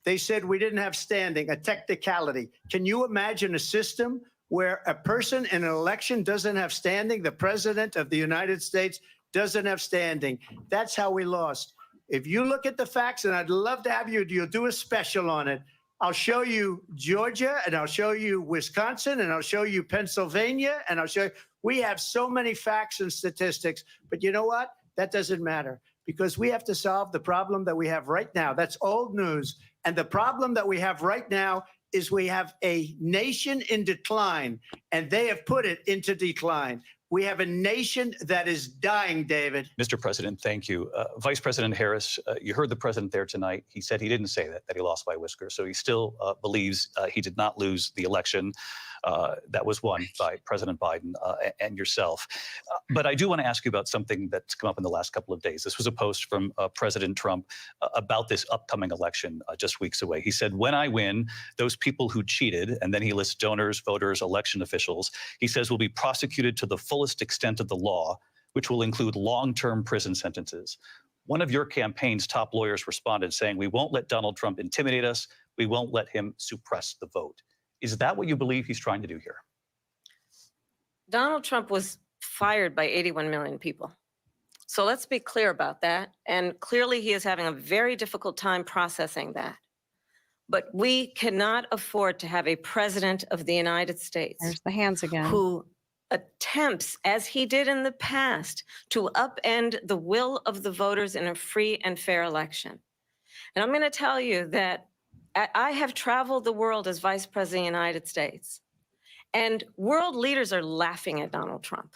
They said we didn't have standing, a technicality. Can you imagine a system where a person in an election doesn't have standing? The president of the United States doesn't have standing. That's how we lost. If you look at the facts, and I'd love to have you'll do a special on it. I'll show you Georgia, and I'll show you Wisconsin, and I'll show you Pennsylvania, and I'll show you. We have so many facts and statistics, but you know what? That doesn't matter, because we have to solve the problem that we have right now. That's old news. And the problem that we have right now is we have a nation in decline, and they have put it into decline. We have a nation that is dying, David. Mr. President, thank you. Vice President Harris, you heard the president there tonight. He said he didn't say that he lost by a whisker. So he still believes he did not lose the election that was won by President Biden and yourself. But I do want to ask you about something that's come up in the last couple of days. This was a post from President Trump about this upcoming election just weeks away. He said, when I win, those people who cheated, and then he lists donors, voters, election officials, he says will be prosecuted to the fullest extent of the law, which will include long-term prison sentences. One of your campaign's top lawyers responded saying, we won't let Donald Trump intimidate us. We won't let him suppress the vote. Is that what you believe he's trying to do here? Donald Trump was fired by 81 million people. So let's be clear about that. And clearly he is having a very difficult time processing that. But we cannot afford to have a president of the United States There's the hands again. who attempts, as he did in the past, to upend the will of the voters in a free and fair election. And I'm going to tell you that I have traveled the world as Vice President of the United States, and world leaders are laughing at Donald Trump.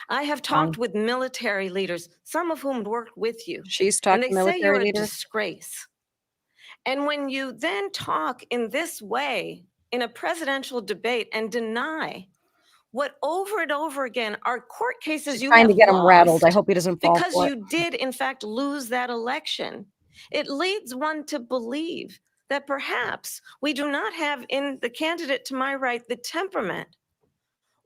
I have talked with military leaders, some of whom worked with you. She's And talking they say you're military a leaders. disgrace. And when you then talk in this way in a presidential debate and deny what over and over again are court cases you Trying have to get him rattled. I lost hope he doesn't fall because for it. you did in fact lose that election, it leads one to believe that perhaps we do not have in the candidate to my right the temperament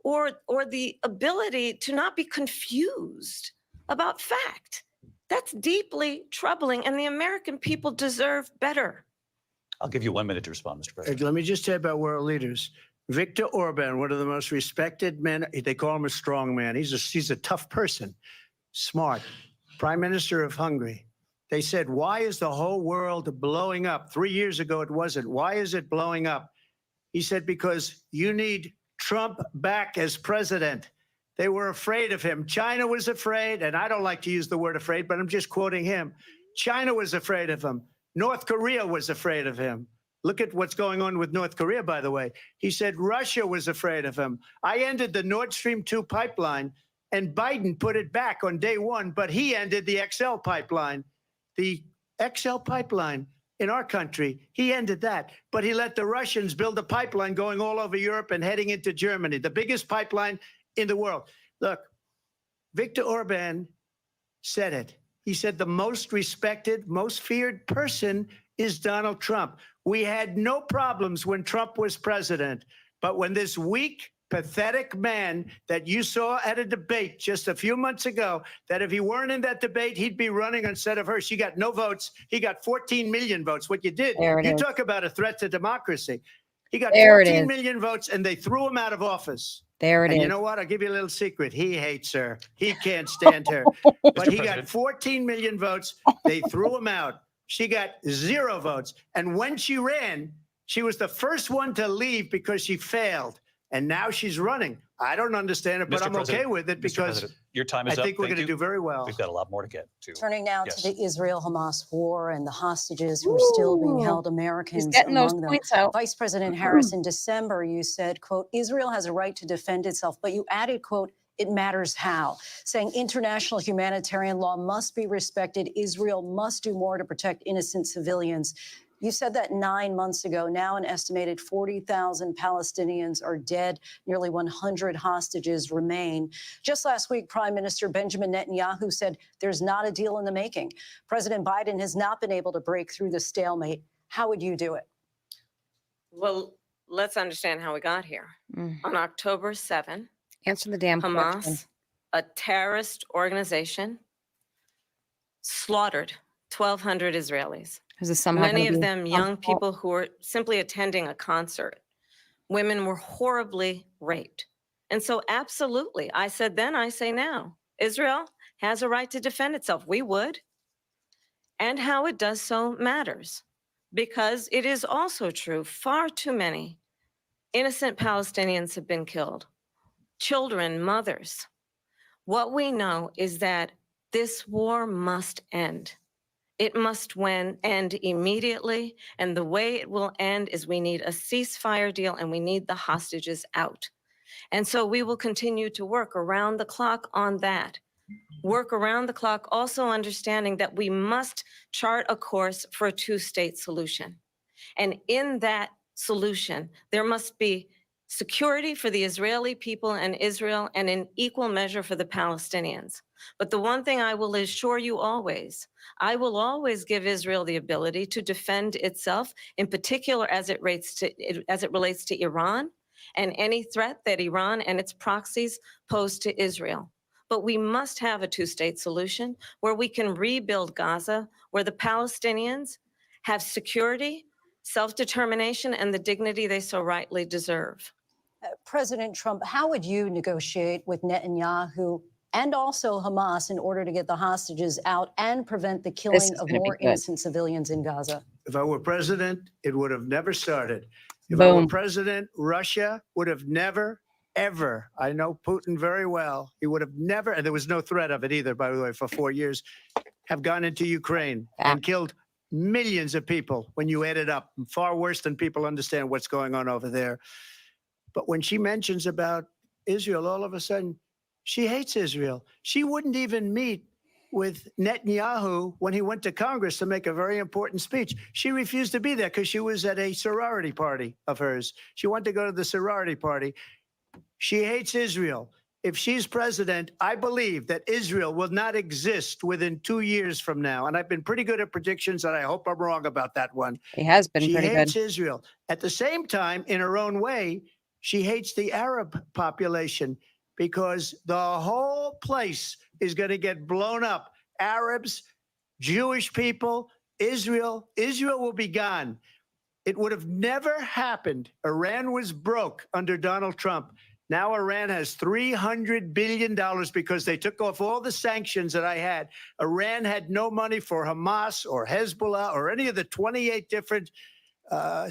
or the ability to not be confused about fact. That's deeply troubling, and the American people deserve better. I'll give you 1 minute to respond, Mr. President. Let me just say about world leaders. Viktor Orban, one of the most respected men, they call him a strong man. He's a tough person, smart. Prime Minister of Hungary. They said, why is the whole world blowing up? 3 years ago, it wasn't. Why is it blowing up? He said, because you need Trump back as president. They were afraid of him. China was afraid, and I don't like to use the word afraid, but I'm just quoting him. China was afraid of him. North Korea was afraid of him. Look at what's going on with North Korea, by the way. He said Russia was afraid of him. I ended the Nord Stream 2 pipeline, and Biden put it back on day one, but he ended the XL pipeline. The XL pipeline in our country, he ended that. But he let the Russians build a pipeline going all over Europe and heading into Germany, the biggest pipeline in the world. Look, Viktor Orban said it. He said the most respected, most feared person is Donald Trump. We had no problems when Trump was president, but when this weak, pathetic man that you saw at a debate just a few months ago, that if he weren't in that debate, he'd be running instead of her. She got no votes. He got 14 million votes. What you did, you talk about a threat to democracy. He got 14 million votes, and they threw him out of office. There it is. And you know what? I'll give you a little secret. He hates her. He can't stand her. But he got 14 million votes. They threw him out. She got 0 votes. And when she ran, she was the first one to leave because she failed. And now she's running. I don't understand it, but I'm okay with it because your time is up. I think we're going to do very well. We've got a lot more to get to. Turning now to the Israel-Hamas war and the hostages who are still being held, Americans getting those among them. points out. Vice President Harris, in December, you said, quote, Israel has a right to defend itself, but you added, quote, it matters how, saying international humanitarian law must be respected. Israel must do more to protect innocent civilians. You said that 9 months ago. Now an estimated 40,000 Palestinians are dead. Nearly 100 hostages remain. Just last week, Prime Minister Benjamin Netanyahu said there's not a deal in the making. President Biden has not been able to break through the stalemate. How would you do it? Well, let's understand how we got here. On October 7, Answer the damn question. Hamas, a terrorist organization, slaughtered 1,200 Israelis. Is this somehow Many going to of be them Trump's young fault? people who were simply attending a concert. Women were horribly raped. And so, absolutely, I said then, I say now, Israel has a right to defend itself. We would. And how it does so matters. Because it is also true, far too many innocent Palestinians have been killed, children, mothers. What we know is that this war must end. It must end immediately. And the way it will end is we need a ceasefire deal and we need the hostages out. And so we will continue to work around the clock on that. Work around the clock, also understanding that we must chart a course for a two-state solution. And in that solution, there must be security for the Israeli people and Israel, and in equal measure for the Palestinians. But the one thing I will assure you always, I will always give Israel the ability to defend itself, in particular as it relates to Iran and any threat that Iran and its proxies pose to Israel. But we must have a two-state solution where we can rebuild Gaza, where the Palestinians have security, self-determination, and the dignity they so rightly deserve. President Trump, how would you negotiate with Netanyahu and also Hamas in order to get the hostages out and prevent the This killing is of going to be more good. innocent civilians in Gaza? If I were president, it would have never started. If I were Boom. president, Russia would have never, ever, I know Putin very well, he would have never, and there was no threat of it either, by the way, for 4 years, have gone into Ukraine and killed millions of people when you add it up, far worse than people understand what's going on over there. But when she mentions about Israel, all of a sudden, she hates Israel. She wouldn't even meet with Netanyahu when he went to Congress to make a very important speech. She refused to be there because she was at a sorority party of hers. She wanted to go to the sorority party. She hates Israel. If she's president, I believe that Israel will not exist within 2 years from now. And I've been pretty good at predictions, and I hope I'm wrong about that one. He has been She pretty good. hates Israel. At the same time, in her own way, she hates the Arab population because the whole place is going to get blown up. Arabs, Jewish people, Israel will be gone. It would have never happened. Iran was broke under Donald Trump. Now Iran has $300 billion because they took off all the sanctions that I had. Iran had no money for Hamas or Hezbollah or any of the 28 different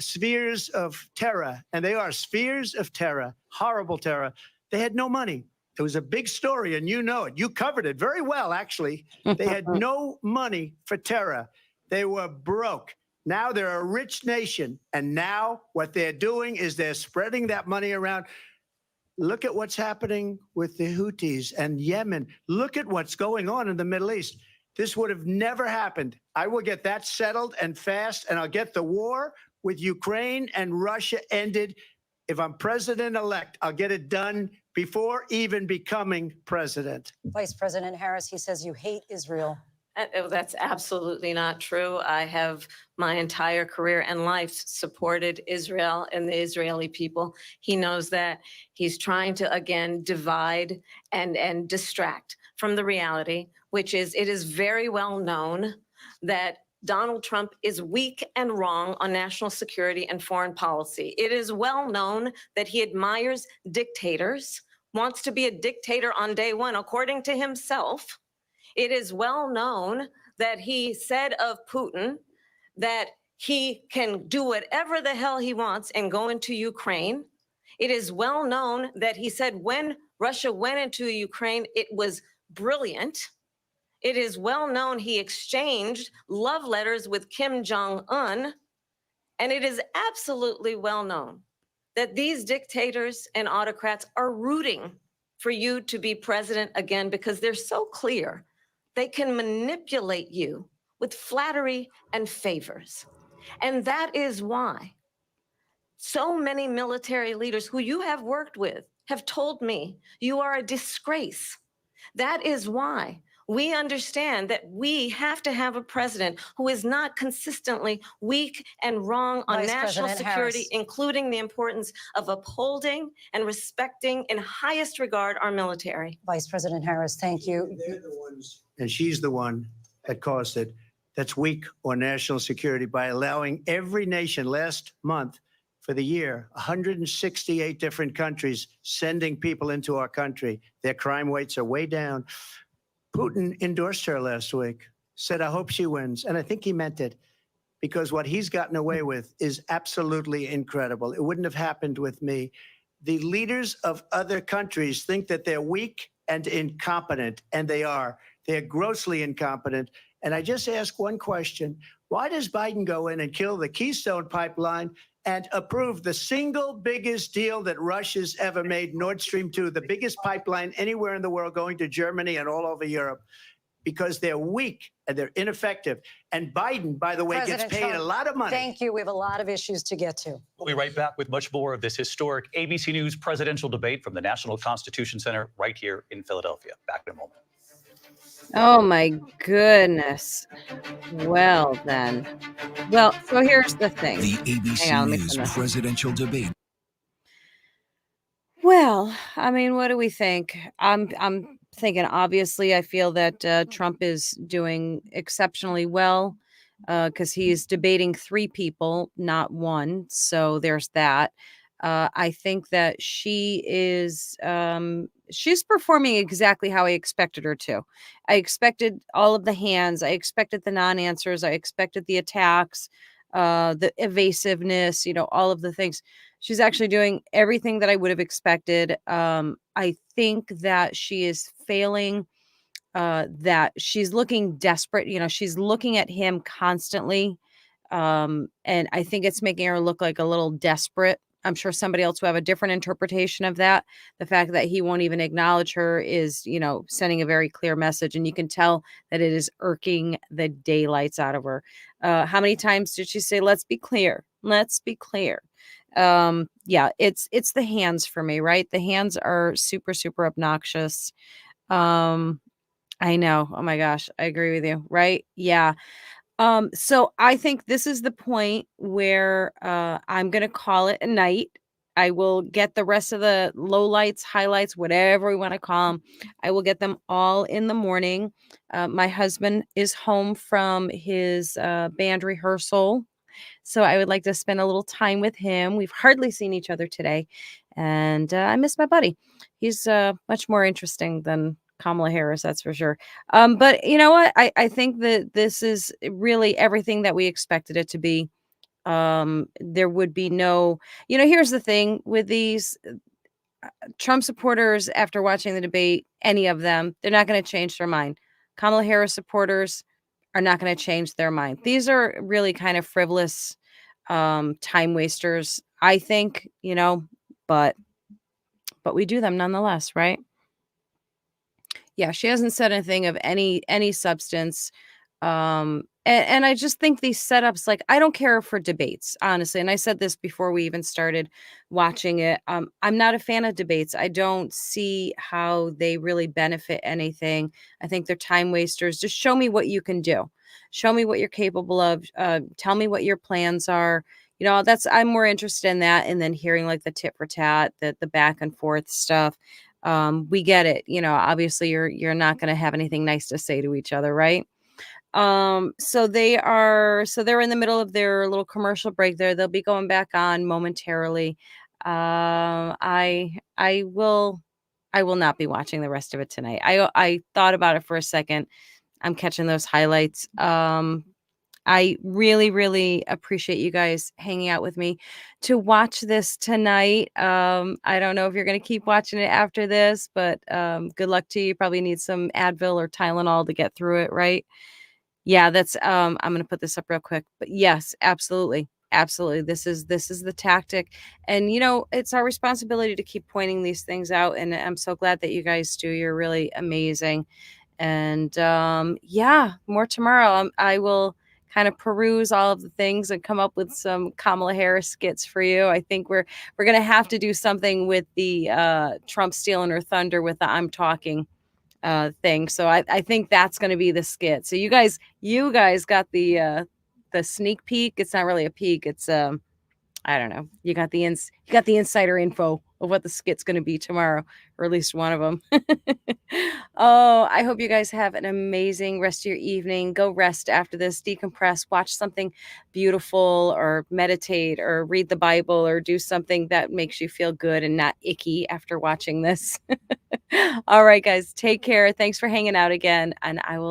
spheres of terror, and they are spheres of terror, horrible terror. They had no money. It was a big story, and you know it. You covered it very well, actually. They had no money for terror. They were broke. Now they're a rich nation, and now what they're doing is they're spreading that money around. Look at what's happening with the Houthis and Yemen. Look at what's going on in the Middle East. This would have never happened. I will get that settled and fast, and I'll get the war with Ukraine and Russia ended. If I'm president-elect, I'll get it done before even becoming president. Vice President Harris, he says you hate Israel. That's absolutely not true. I have my entire career and life supported Israel and the Israeli people. He knows that. He's trying to, again, divide and distract from the reality, which is it is very well known that Donald Trump is weak and wrong on national security and foreign policy. It is well known that he admires dictators, wants to be a dictator on day one, according to himself. It is well known that he said of Putin that he can do whatever the hell he wants and go into Ukraine. It is well known that he said when Russia went into Ukraine, it was brilliant. It is well known he exchanged love letters with Kim Jong-un. And it is absolutely well known that these dictators and autocrats are rooting for you to be president again because they're so clear. They can manipulate you with flattery and favors. And that is why so many military leaders who you have worked with have told me you are a disgrace. That is why we understand that we have to have a president who is not consistently weak and wrong on Vice national President security, Harris. including the importance of upholding and respecting in highest regard our military. Vice President Harris, thank you. They're the ones, and she's the one that caused it. that's weak on national security by allowing every nation last month for the year, 168 different countries sending people into our country. Their crime rates are way down. Putin endorsed her last week, said, I hope she wins. And I think he meant it, because what he's gotten away with is absolutely incredible. It wouldn't have happened with me. The leaders of other countries think that they're weak and incompetent, and they are. They're grossly incompetent. And I just ask one question. Why does Biden go in and kill the Keystone Pipeline and approve the single biggest deal that Russia's ever made, Nord Stream 2, the biggest pipeline anywhere in the world going to Germany and all over Europe? Because they're weak and they're ineffective. And Biden, by the way, President gets paid Trump, a lot of money. Thank you. We have a lot of issues to get to. We'll be right back with much more of this historic ABC News presidential debate from the National Constitution Center right here in Philadelphia. Back in a moment. Oh my goodness. Well then. Well, so here's the thing. The Hang ABC on, let me News turn this. presidential debate. Well, I mean, what do we think? I'm thinking, obviously, I feel that Trump is doing exceptionally well because he's debating three people, not one. So there's that. I think that she's performing exactly how I expected her to. I expected all of the hands. I expected the non-answers. I expected the attacks, the evasiveness, all of the things. She's actually doing everything that I would have expected. I think that she is failing, that she's looking desperate. She's looking at him constantly. And I think it's making her look like a little desperate. I'm sure somebody else will have a different interpretation of that. The fact that he won't even acknowledge her is, sending a very clear message. And you can tell that it is irking the daylights out of her. How many times did she say, let's be clear? Let's be clear. Yeah, it's the hands for me, right? The hands are super, super obnoxious. I know. Oh my gosh. I agree with you. Right. Yeah. So I think this is the point where I'm gonna call it a night. I will get the rest of the lowlights, highlights, whatever we want to call them. I will get them all in the morning. My husband is home from his band rehearsal, so I would like to spend a little time with him. We've hardly seen each other today, and I miss my buddy. He's much more interesting than Kamala Harris, that's for sure. But you know what? I think that this is really everything that we expected it to be. There would be no, here's the thing with these Trump supporters, after watching the debate, any of them, they're not going to change their mind. Kamala Harris supporters are not going to change their mind. These are really kind of frivolous time wasters, I think, but we do them nonetheless, right? Yeah, she hasn't said anything of any substance. And I just think these setups, like, I don't care for debates, honestly. And I said this before we even started watching it. I'm not a fan of debates. I don't see how they really benefit anything. I think they're time wasters. Just show me what you can do. Show me what you're capable of. Tell me what your plans are. I'm more interested in that, and then hearing like the tit for tat, the back and forth stuff. We get it. Obviously you're not going to have anything nice to say to each other, right? So they're in the middle of their little commercial break there. They'll be going back on momentarily. I will not be watching the rest of it tonight. I thought about it for a second. I'm catching those highlights. I really, really appreciate you guys hanging out with me to watch this tonight. I don't know if you're going to keep watching it after this, but good luck to you. You probably need some Advil or Tylenol to get through it, right? Yeah, that's I'm going to put this up real quick. But yes, absolutely. Absolutely. This is the tactic. And it's our responsibility to keep pointing these things out, and I'm so glad that you guys do. You're really amazing. And yeah, more tomorrow. I will kind of peruse all of the things and come up with some Kamala Harris skits for you. I think we're going to have to do something with the Trump stealing her thunder with the I'm talking thing. So I think that's going to be the skit. So you guys got the sneak peek. It's not really a peek. It's I don't know. You got the insider info of what the skit's going to be tomorrow, or at least one of them. Oh, I hope you guys have an amazing rest of your evening. Go rest after this, decompress, watch something beautiful, or meditate, or read the Bible, or do something that makes you feel good and not icky after watching this. All right, guys, take care. Thanks for hanging out again, and I will